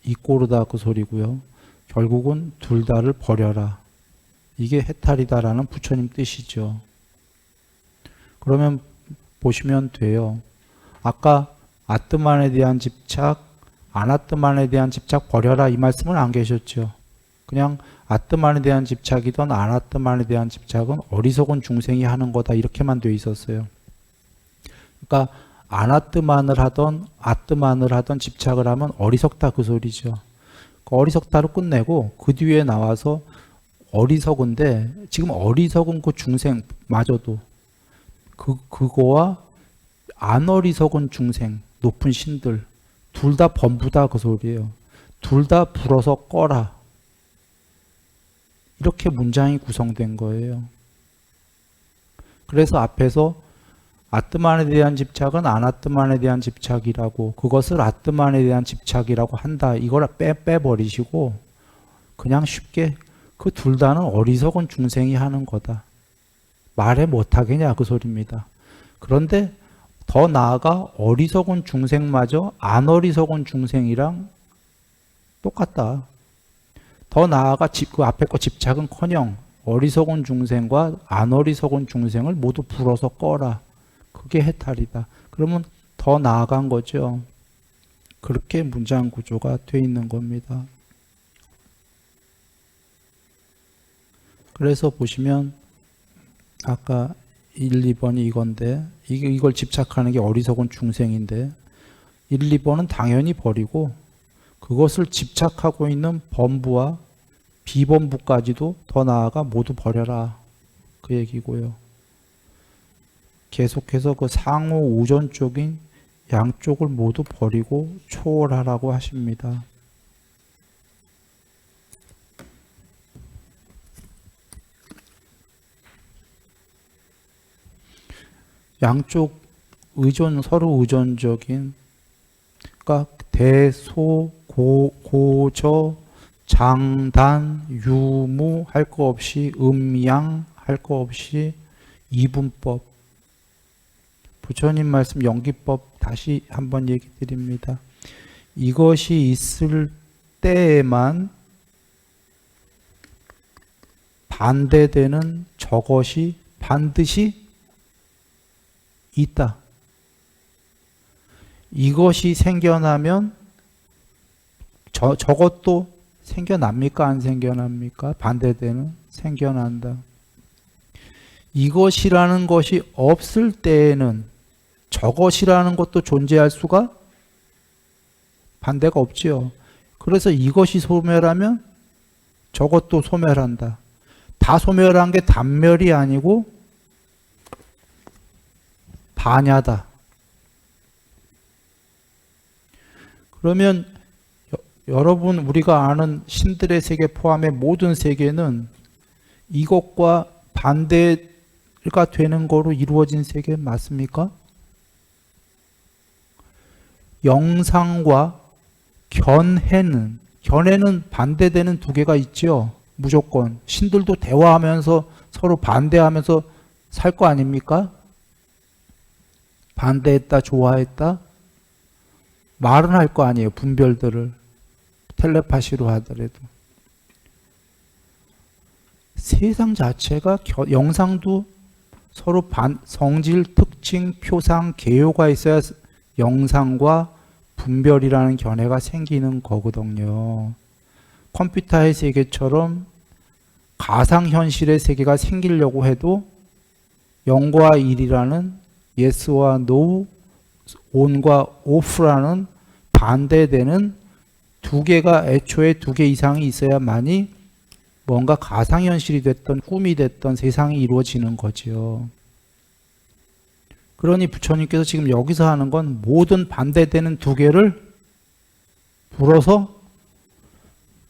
이꼬르다 그 소리고요. 결국은 둘 다를 버려라. 이게 해탈이다라는 부처님 뜻이죠. 그러면 보시면 돼요. 아까 아뜨만에 대한 집착, 아나뜨만에 대한 집착 버려라 이 말씀은 안 계셨죠. 그냥 아뜨만에 대한 집착이든 아나뜨만에 대한 집착은 어리석은 중생이 하는 거다 이렇게만 돼 있었어요. 그러니까 아나뜨만을 하던 아뜨만을 하던 집착을 하면 어리석다 그 소리죠. 그 어리석다로 끝내고 그 뒤에 나와서 어리석은데 지금 어리석은 그 중생마저도 그거와 안 어리석은 중생 높은 신들 둘 다 범부다 그 소리예요. 둘 다 불어서 꺼라. 이렇게 문장이 구성된 거예요. 그래서 앞에서 아뜨만에 대한 집착은 아나뜨만에 대한 집착이라고, 그것을 아뜨만에 대한 집착이라고 한다. 이걸 빼버리시고 그냥 쉽게 그 둘 다는 어리석은 중생이 하는 거다. 말해 못하겠냐 그 소리입니다. 그런데 더 나아가 어리석은 중생마저 안 어리석은 중생이랑 똑같다. 더 나아가 그 앞에 거 집착은커녕 어리석은 중생과 안 어리석은 중생을 모두 불어서 꺼라. 그게 해탈이다. 그러면 더 나아간 거죠. 그렇게 문장 구조가 돼 있는 겁니다. 그래서 보시면 아까 1, 2번이 이건데 이걸 집착하는 게 어리석은 중생인데 1, 2번은 당연히 버리고 그것을 집착하고 있는 범부와 비범부까지도 더 나아가 모두 버려라. 그 얘기고요. 계속해서 그 상호 우전적인 양쪽을 모두 버리고 초월하라고 하십니다. 양쪽 서로 의존적인, 그러니까 대소, 고저, 장단, 유무 할 거 없이 음양 할 거 없이 이분법. 부처님 말씀 연기법 다시 한번 얘기 드립니다. 이것이 있을 때에만 반대되는 저것이 반드시 있다. 이것이 생겨나면 저것도 생겨납니까? 안 생겨납니까? 반대되는 생겨난다. 이것이라는 것이 없을 때에는 저것이라는 것도 존재할 수가 반대가 없지요. 그래서 이것이 소멸하면 저것도 소멸한다. 다 소멸한 게 단멸이 아니고 반야다. 그러면 여러분 우리가 아는 신들의 세계 포함의 모든 세계는 이것과 반대가 되는 거로 이루어진 세계 맞습니까? 영상과 견해는 반대되는 두 개가 있죠. 무조건. 신들도 대화하면서 서로 반대하면서 살 거 아닙니까? 반대했다, 좋아했다? 말은 할 거 아니에요. 분별들을. 텔레파시로 하더라도. 세상 자체가 영상도 서로 성질, 특징, 표상, 개요가 있어야 영상과 분별이라는 견해가 생기는 거거든요. 컴퓨터의 세계처럼 가상현실의 세계가 생기려고 해도 0과 1이라는 yes와 no, on과 off라는 반대되는 두 개가 애초에 두 개 이상이 있어야만이 뭔가 가상현실이 됐던 꿈이 됐던 세상이 이루어지는 거죠. 그러니 부처님께서 지금 여기서 하는 건 모든 반대되는 두 개를 불어서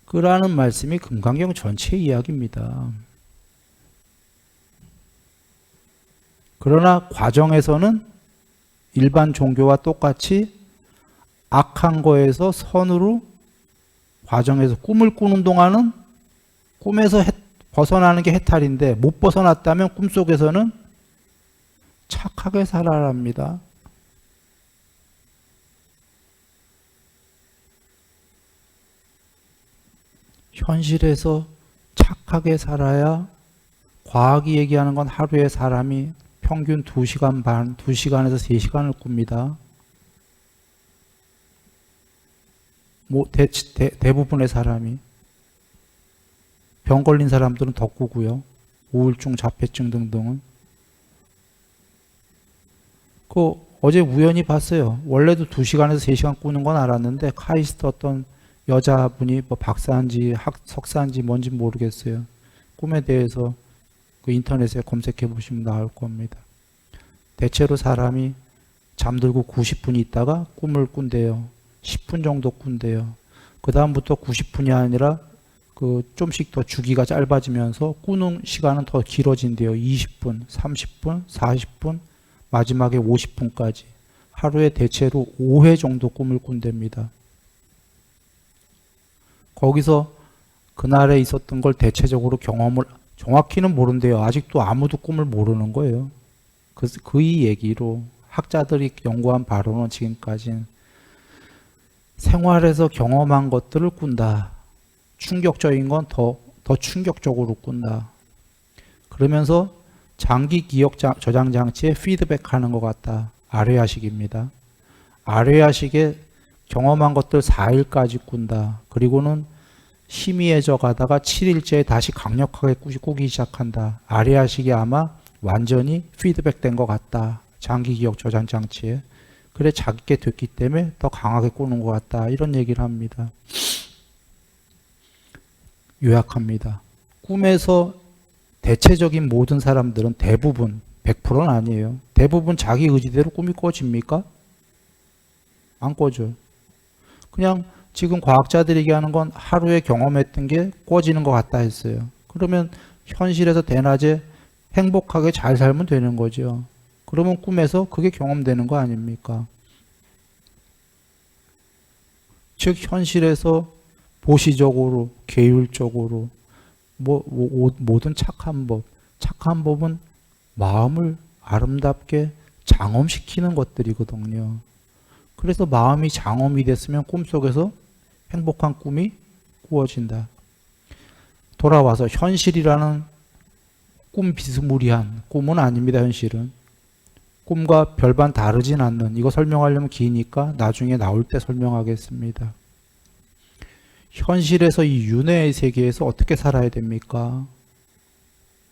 그라는 말씀이 금강경 전체 이야기입니다. 그러나 과정에서는 일반 종교와 똑같이 악한 거에서 선으로 과정에서 꿈을 꾸는 동안은 꿈에서 벗어나는 게 해탈인데 못 벗어났다면 꿈속에서는 착하게 살아랍니다. 현실에서 착하게 살아야 과학이 얘기하는 건 하루에 사람이 평균 2시간 반, 2시간에서 3시간을 꿉니다. 대부분의 사람이. 병 걸린 사람들은 더 꾸고요. 우울증, 자폐증 등등은. 어제 우연히 봤어요. 원래도 2시간에서 3시간 꾸는 건 알았는데 카이스트 어떤 여자분이 뭐 박사인지 석사인지 뭔지 모르겠어요. 꿈에 대해서 그 인터넷에 검색해 보시면 나올 겁니다. 대체로 사람이 잠들고 90분 있다가 꿈을 꾼대요. 10분 정도 꾼대요. 그 다음부터 90분이 아니라 좀씩 더 주기가 짧아지면서 꾸는 시간은 더 길어진대요. 20분, 30분, 40분, 마지막에 50분까지. 하루에 대체로 5회 정도 꿈을 꾼답니다. 거기서 그날에 있었던 걸 대체적으로 경험을 정확히는 모른대요. 아직도 아무도 꿈을 모르는 거예요. 그 이 얘기로 학자들이 연구한 바로는 지금까지는 생활에서 경험한 것들을 꾼다. 충격적인 건 더 충격적으로 꾼다. 그러면서 장기 기억 저장 장치에 피드백하는 것 같다. 아뢰야식입니다. 아뢰야식에 경험한 것들 4일까지 꾼다. 그리고는 희미해져 가다가 7일째에 다시 강력하게 꾸기 시작한다. 아뢰야식이 아마 완전히 피드백된 것 같다. 장기 기억 저장 장치에. 그래 작게 됐기 때문에 더 강하게 꾸는 것 같다. 이런 얘기를 합니다. 요약합니다. 꿈에서 대체적인 모든 사람들은 대부분 100%는 아니에요. 대부분 자기 의지대로 꿈이 꿔집니까? 안 꿔져요. 그냥 지금 과학자들이 얘기하는 건 하루에 경험했던 게 꿔지는 것 같다 했어요. 그러면 현실에서 대낮에 행복하게 잘 살면 되는 거죠. 그러면 꿈에서 그게 경험되는 거 아닙니까? 즉 현실에서 보시적으로, 계율적으로 모든 착한 법은 마음을 아름답게 장엄시키는 것들이거든요. 그래서 마음이 장엄이 됐으면 꿈속에서 행복한 꿈이 꾸어진다. 돌아와서 현실이라는 꿈 비스무리한 꿈은 아닙니다. 현실은. 꿈과 별반 다르진 않는, 이거 설명하려면 기니까 나중에 나올 때 설명하겠습니다. 현실에서 이 윤회의 세계에서 어떻게 살아야 됩니까?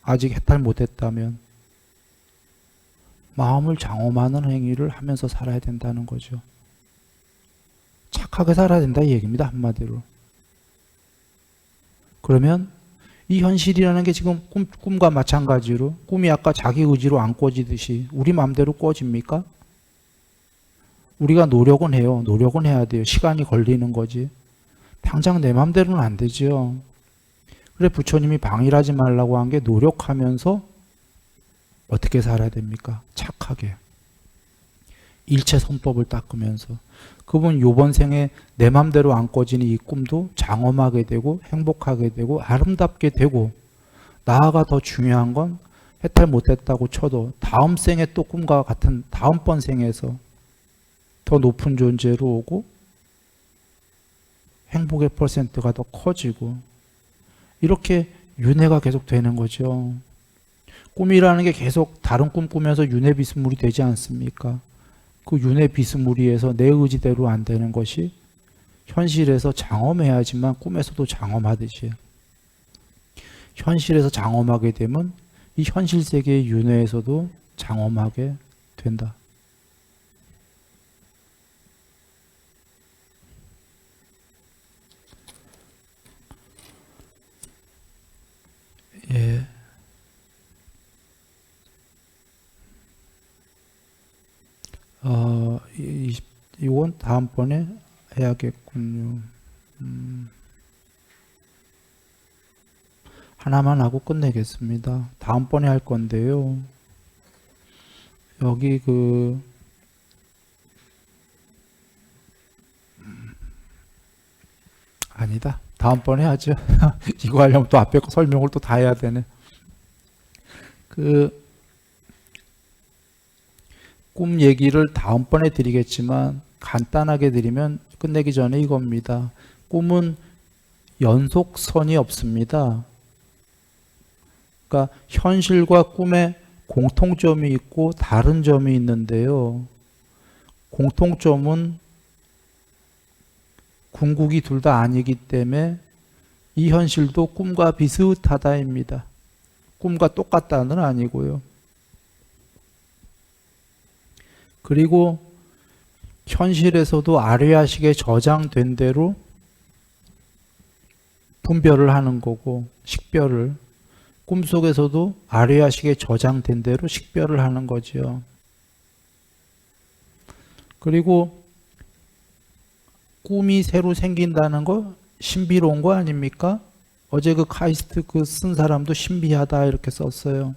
아직 해탈 못했다면 마음을 장엄하는 행위를 하면서 살아야 된다는 거죠. 착하게 살아야 된다 이 얘기입니다. 한마디로. 그러면 이 현실이라는 게 지금 꿈과 마찬가지로 꿈이 아까 자기 의지로 안 꿔지듯이 우리 마음대로 꿔집니까? 우리가 노력은 해요. 노력은 해야 돼요. 시간이 걸리는 거지. 당장 내 마음대로는 안 되죠. 그래 부처님이 방일하지 말라고 한 게 노력하면서 어떻게 살아야 됩니까? 착하게. 일체 선법을 닦으면서. 그분 요번 생에 내 맘대로 안 꿔지는 이 꿈도 장엄하게 되고 행복하게 되고 아름답게 되고, 나아가 더 중요한 건 해탈 못했다고 쳐도 다음 생에 또 꿈과 같은 다음번 생에서 더 높은 존재로 오고 행복의 퍼센트가 더 커지고 이렇게 윤회가 계속 되는 거죠. 꿈이라는 게 계속 다른 꿈 꾸면서 윤회 비스무리 되지 않습니까? 그 윤회 비스무리에서 내 의지대로 안 되는 것이 현실에서 장엄해야지만 꿈에서도 장엄하듯이, 현실에서 장엄하게 되면 이 현실 세계의 윤회에서도 장엄하게 된다. 예. 이건 다음번에 해야겠군요. 하나만 하고 끝내겠습니다. 다음번에 할 건데요. 여기 아니다. 다음번에 하죠. 이거 하려면 또 앞에 거 설명을 또 다 해야 되네. 꿈 얘기를 다음번에 드리겠지만 간단하게 드리면 끝내기 전에 이겁니다. 꿈은 연속선이 없습니다. 그러니까 현실과 꿈에 공통점이 있고 다른 점이 있는데요. 공통점은 궁극이 둘 다 아니기 때문에 이 현실도 꿈과 비슷하다입니다. 꿈과 똑같다는 아니고요. 그리고 현실에서도 아뢰야식에 저장된 대로 분별을 하는 거고, 식별을 꿈속에서도 아뢰야식에 저장된 대로 식별을 하는 거죠. 그리고 꿈이 새로 생긴다는 거 신비로운 거 아닙니까? 어제 그 카이스트 쓴 사람도 신비하다 이렇게 썼어요.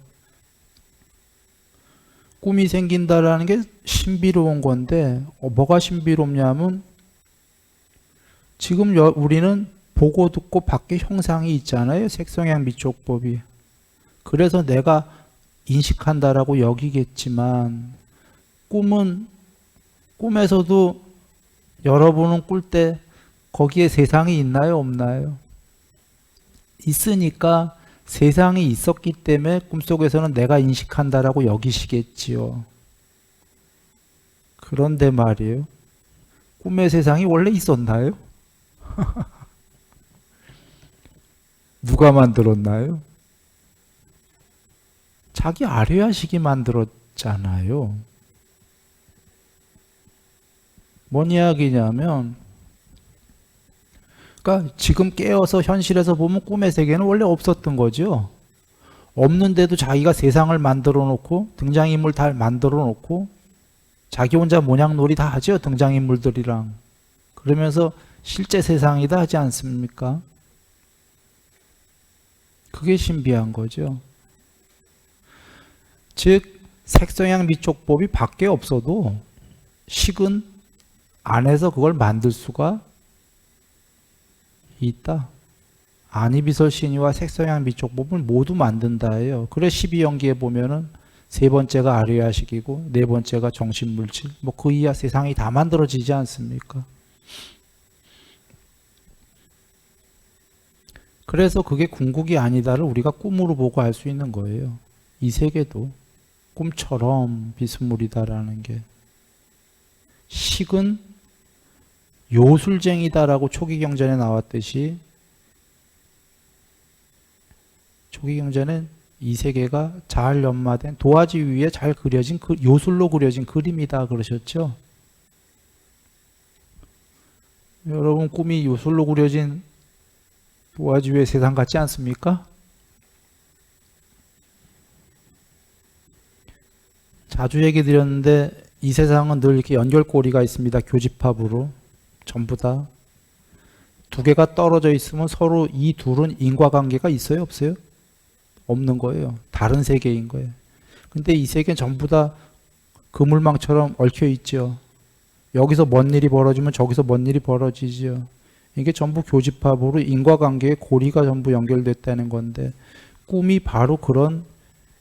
꿈이 생긴다라는 게 신비로운 건데 뭐가 신비롭냐면 지금 우리는 보고 듣고 밖에 형상이 있잖아요. 색성향 미촉법이. 그래서 내가 인식한다라고 여기겠지만 꿈에서도 여러분은 꿀 때 거기에 세상이 있나요? 없나요? 있으니까 세상이 있었기 때문에 꿈속에서는 내가 인식한다라고 여기시겠지요. 그런데 말이에요. 꿈의 세상이 원래 있었나요? 누가 만들었나요? 자기 아뢰야식이 만들었잖아요. 뭔 이야기냐면 그러니까 지금 깨어서 현실에서 보면 꿈의 세계는 원래 없었던 거죠. 없는데도 자기가 세상을 만들어 놓고 등장인물 다 만들어 놓고 자기 혼자 모냥놀이 다 하죠. 등장인물들이랑. 그러면서 실제 세상이다 하지 않습니까? 그게 신비한 거죠. 즉 색성향 미촉법이 밖에 없어도 식은 안에서 그걸 만들 수가 있다. 안이비설 신이와 색성향 미촉법을 모두 만든다예요. 그래 12연기에 보면은 세 번째가 아뢰야식이고 네 번째가 정신물질. 뭐 그 이하 세상이 다 만들어지지 않습니까? 그래서 그게 궁극이 아니다를 우리가 꿈으로 보고 알 수 있는 거예요. 이 세계도 꿈처럼 비스무리다라는 게. 식은 요술쟁이다라고 초기경전에 나왔듯이 초기경전엔 이 세계가 잘 연마된 도화지 위에 잘 그려진 요술로 그려진 그림이다 그러셨죠. 여러분 꿈이 요술로 그려진 도화지 위의 세상 같지 않습니까? 자주 얘기 드렸는데 이 세상은 늘 이렇게 연결고리가 있습니다. 교집합으로 전부 다. 두 개가 떨어져 있으면 서로 이 둘은 인과관계가 있어요? 없어요? 없는 거예요. 다른 세계인 거예요. 근데 이 세계는 전부 다 그물망처럼 얽혀 있죠. 여기서 뭔 일이 벌어지면 저기서 뭔 일이 벌어지죠. 이게 전부 교집합으로 인과관계의 고리가 전부 연결됐다는 건데 꿈이 바로 그런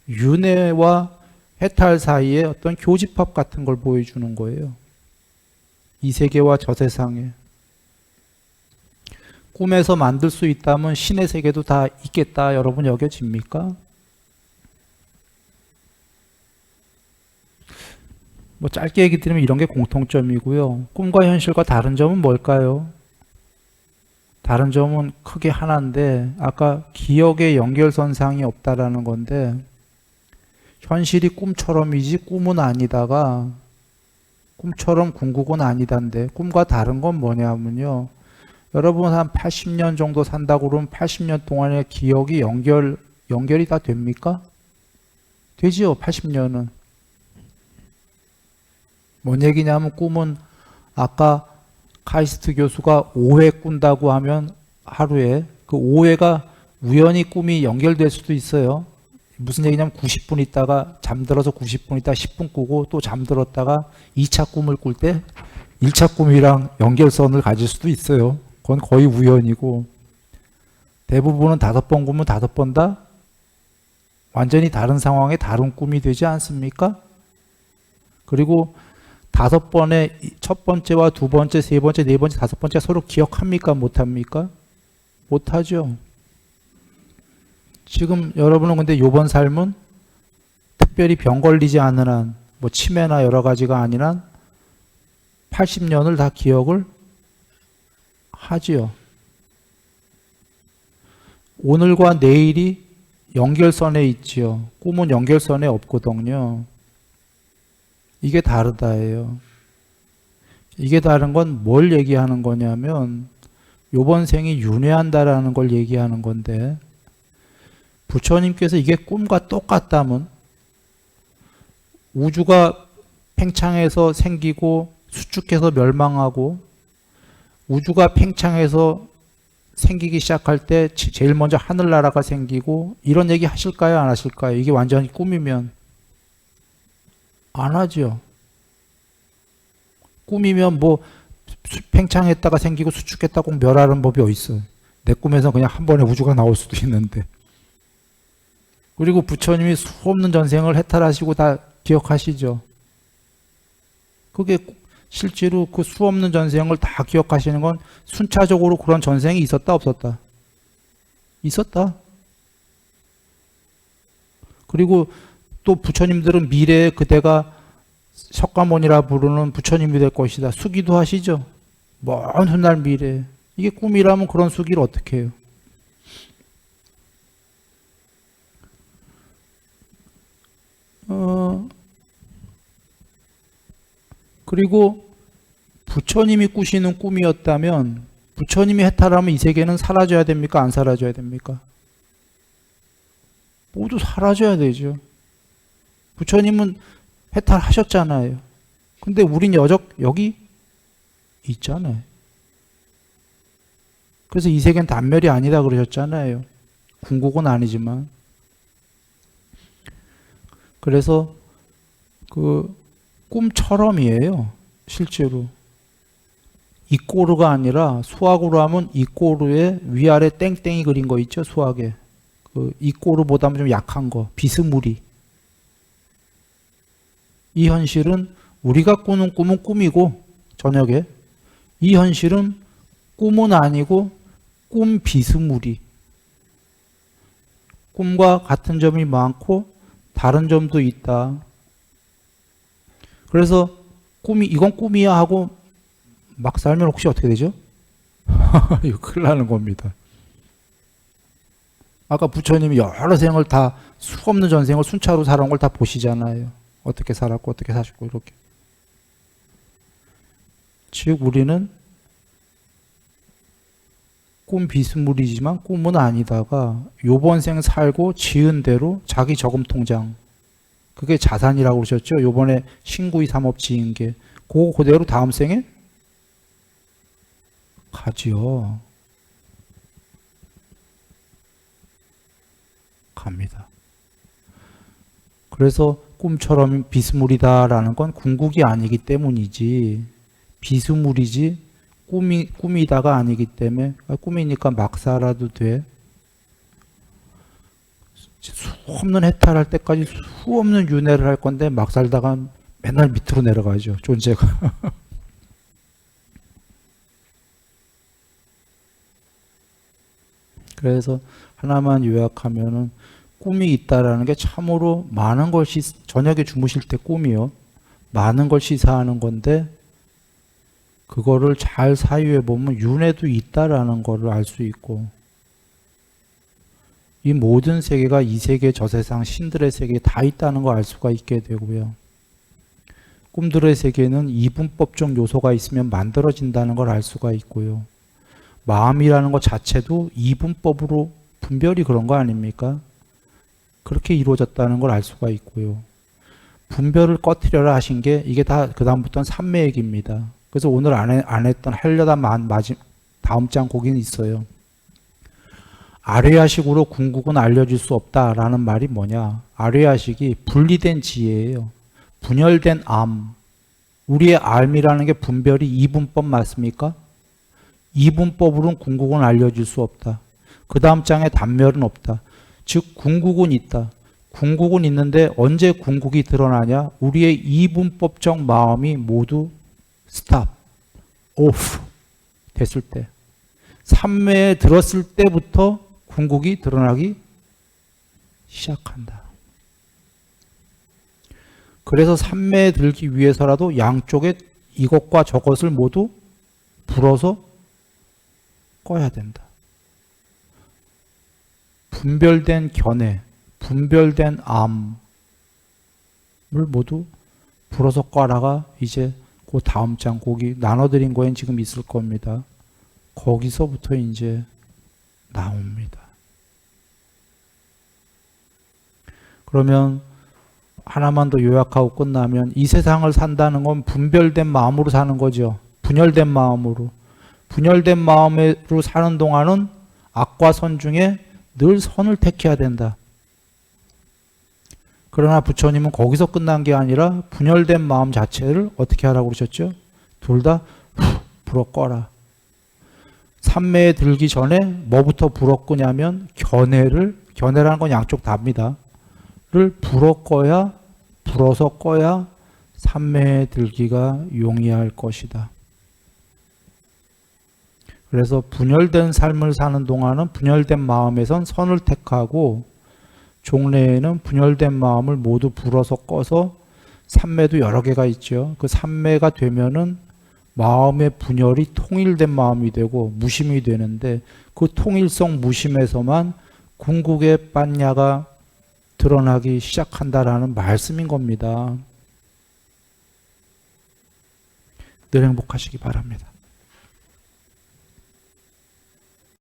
윤회와 해탈 사이에 어떤 교집합 같은 걸 보여주는 거예요. 이 세계와 저 세상에. 꿈에서 만들 수 있다면 신의 세계도 다 있겠다 여러분 여겨집니까? 뭐 짧게 얘기 드리면 이런 게 공통점이고요. 꿈과 현실과 다른 점은 뭘까요? 다른 점은 크게 하나인데 아까 기억의 연결선상이 없다라는 건데 현실이 꿈처럼이지 꿈은 아니다가 꿈처럼 궁극은 아니다인데 꿈과 다른 건 뭐냐면요. 여러분 한 80년 정도 산다고 그러면 80년 동안의 기억이 연결이 다 됩니까? 되지요. 80년은. 뭔 얘기냐면 꿈은 아까 카이스트 교수가 5회 꾼다고 하면 하루에 그 5회가 우연히 꿈이 연결될 수도 있어요. 무슨 얘기냐면 90분 있다가 잠들어서 90분 있다가 10분 꾸고 또 잠들었다가 2차 꿈을 꿀 때 1차 꿈이랑 연결선을 가질 수도 있어요. 그건 거의 우연이고, 대부분은 5번 꾸면 5번 다 완전히 다른 상황에 다른 꿈이 되지 않습니까? 그리고 5번의 첫 번째와 두 번째, 세 번째, 네 번째, 5번째 서로 기억합니까? 못합니까? 못하죠. 지금 여러분은 근데 요번 삶은 특별히 병 걸리지 않는 한, 뭐 치매나 여러 가지가 아닌 한 80년을 다 기억을 하지요. 오늘과 내일이 연결선에 있지요. 꿈은 연결선에 없거든요. 이게 다르다예요. 이게 다른 건 뭘 얘기하는 거냐면 요번 생이 윤회한다라는 걸 얘기하는 건데, 부처님께서 이게 꿈과 똑같다면 우주가 팽창해서 생기고 수축해서 멸망하고 우주가 팽창해서 생기기 시작할 때 제일 먼저 하늘나라가 생기고 이런 얘기 하실까요? 안 하실까요? 이게 완전히 꿈이면 안 하죠. 꿈이면 뭐 팽창했다가 생기고 수축했다가 꼭 멸하는 법이 어디 있어요. 내 꿈에서 그냥 한 번에 우주가 나올 수도 있는데. 그리고 부처님이 수없는 전생을 해탈하시고 다 기억하시죠. 그게 실제로 그 수없는 전생을 다 기억하시는 건 순차적으로 그런 전생이 있었다 없었다? 있었다. 그리고 또 부처님들은 미래에 그대가 석가모니라 부르는 부처님이 될 것이다. 수기도 하시죠. 먼 훗날 미래에. 이게 꿈이라면 그런 수기를 어떻게 해요? 그리고 부처님이 꾸시는 꿈이었다면 부처님이 해탈하면 이 세계는 사라져야 됩니까? 안 사라져야 됩니까? 모두 사라져야 되죠. 부처님은 해탈하셨잖아요. 근데 우린 여기 있잖아요. 그래서 이 세계는 단멸이 아니다 그러셨잖아요. 궁극은 아니지만. 그래서 그 꿈처럼이에요. 실제로. 이꼬르가 아니라 수학으로 하면 이꼬르의 위아래 땡땡이 그린 거 있죠. 수학에. 그 이꼬르보다는 좀 약한 거. 비스무리. 이 현실은 우리가 꾸는 꿈은 꿈이고 저녁에 이 현실은 꿈은 아니고 꿈 비스무리. 꿈과 같은 점이 많고 다른 점도 있다. 그래서 이건 꿈이야 하고 막 살면 혹시 어떻게 되죠? 이거 큰일 나는 겁니다. 아까 부처님이 여러 생을 다 수없는 전생을 순차로 살아온 걸 다 보시잖아요. 어떻게 살았고 어떻게 사셨고 이렇게. 즉 우리는 꿈 비스무리지만 꿈은 아니다가 요번 생 살고 지은 대로 자기 저금 통장, 그게 자산이라고 그러셨죠. 요번에 신구이 3업 지은 게 그거 그대로 다음 생에 가지요. 갑니다. 그래서 꿈처럼 비스무리다라는 건 궁극이 아니기 때문이지, 비스무리지 꿈이다가 아니기 때문에, 꿈이니까 막 살아도 돼. 수없는 해탈할 때까지 수없는 윤회를 할 건데 막 살다가 맨날 밑으로 내려가죠. 존재가. 그래서 하나만 요약하면은 꿈이 있다라는 게 참으로 많은 걸 저녁에 주무실 때 꿈이요. 많은 걸 시사하는 건데 그거를 잘 사유해 보면 윤회도 있다라는 거를 알 수 있고, 이 모든 세계가 이 세계 저 세상 신들의 세계에 다 있다는 걸 알 수가 있게 되고요. 꿈들의 세계는 이분법적 요소가 있으면 만들어진다는 걸 알 수가 있고요. 마음이라는 것 자체도 이분법으로 분별이 그런 거 아닙니까? 그렇게 이루어졌다는 걸 알 수가 있고요. 분별을 꺼트려라 하신 게 이게 다 그 다음부터는 삼매액입니다. 그래서 오늘 안 했던 하려다 다음 장 거기는 있어요. 아뢰야식으로 궁극은 알려질 수 없다라는 말이 뭐냐? 아뢰야식이 분리된 지혜예요. 분열된 암. 우리의 암이라는 게 분별이 이분법 맞습니까? 이분법으로는 궁극은 알려질 수 없다. 그 다음 장에 단멸은 없다. 즉 궁극은 있다. 궁극은 있는데 언제 궁극이 드러나냐? 우리의 이분법적 마음이 모두 스탑, 오프 됐을 때, 삼매에 들었을 때부터 궁극이 드러나기 시작한다. 그래서 삼매에 들기 위해서라도 양쪽에 이것과 저것을 모두 불어서 꺼야 된다. 분별된 견해, 분별된 암을 모두 불어서 꺼라가 이제 그 다음 장 거기 나눠드린 거엔 지금 있을 겁니다. 거기서부터 이제 나옵니다. 그러면 하나만 더 요약하고 끝나면 이 세상을 산다는 건 분별된 마음으로 사는 거죠. 분열된 마음으로. 분열된 마음으로 사는 동안은 악과 선 중에 늘 선을 택해야 된다. 그러나 부처님은 거기서 끝난 게 아니라 분열된 마음 자체를 어떻게 하라고 그러셨죠? 둘 다 불어 꺼라. 삼매에 들기 전에 뭐부터 불어 끄냐면 견해라는 건 양쪽 다입니다. 를 불어 꺼야, 불어서 꺼야 삼매에 들기가 용이할 것이다. 그래서 분열된 삶을 사는 동안은 분열된 마음에선 선을 택하고 종래에는 분열된 마음을 모두 불어서 꺼서 삼매도 여러 개가 있죠. 그 삼매가 되면은 마음의 분열이 통일된 마음이 되고 무심이 되는데 그 통일성 무심에서만 궁극의般若가 드러나기 시작한다라는 말씀인 겁니다. 늘 행복하시기 바랍니다.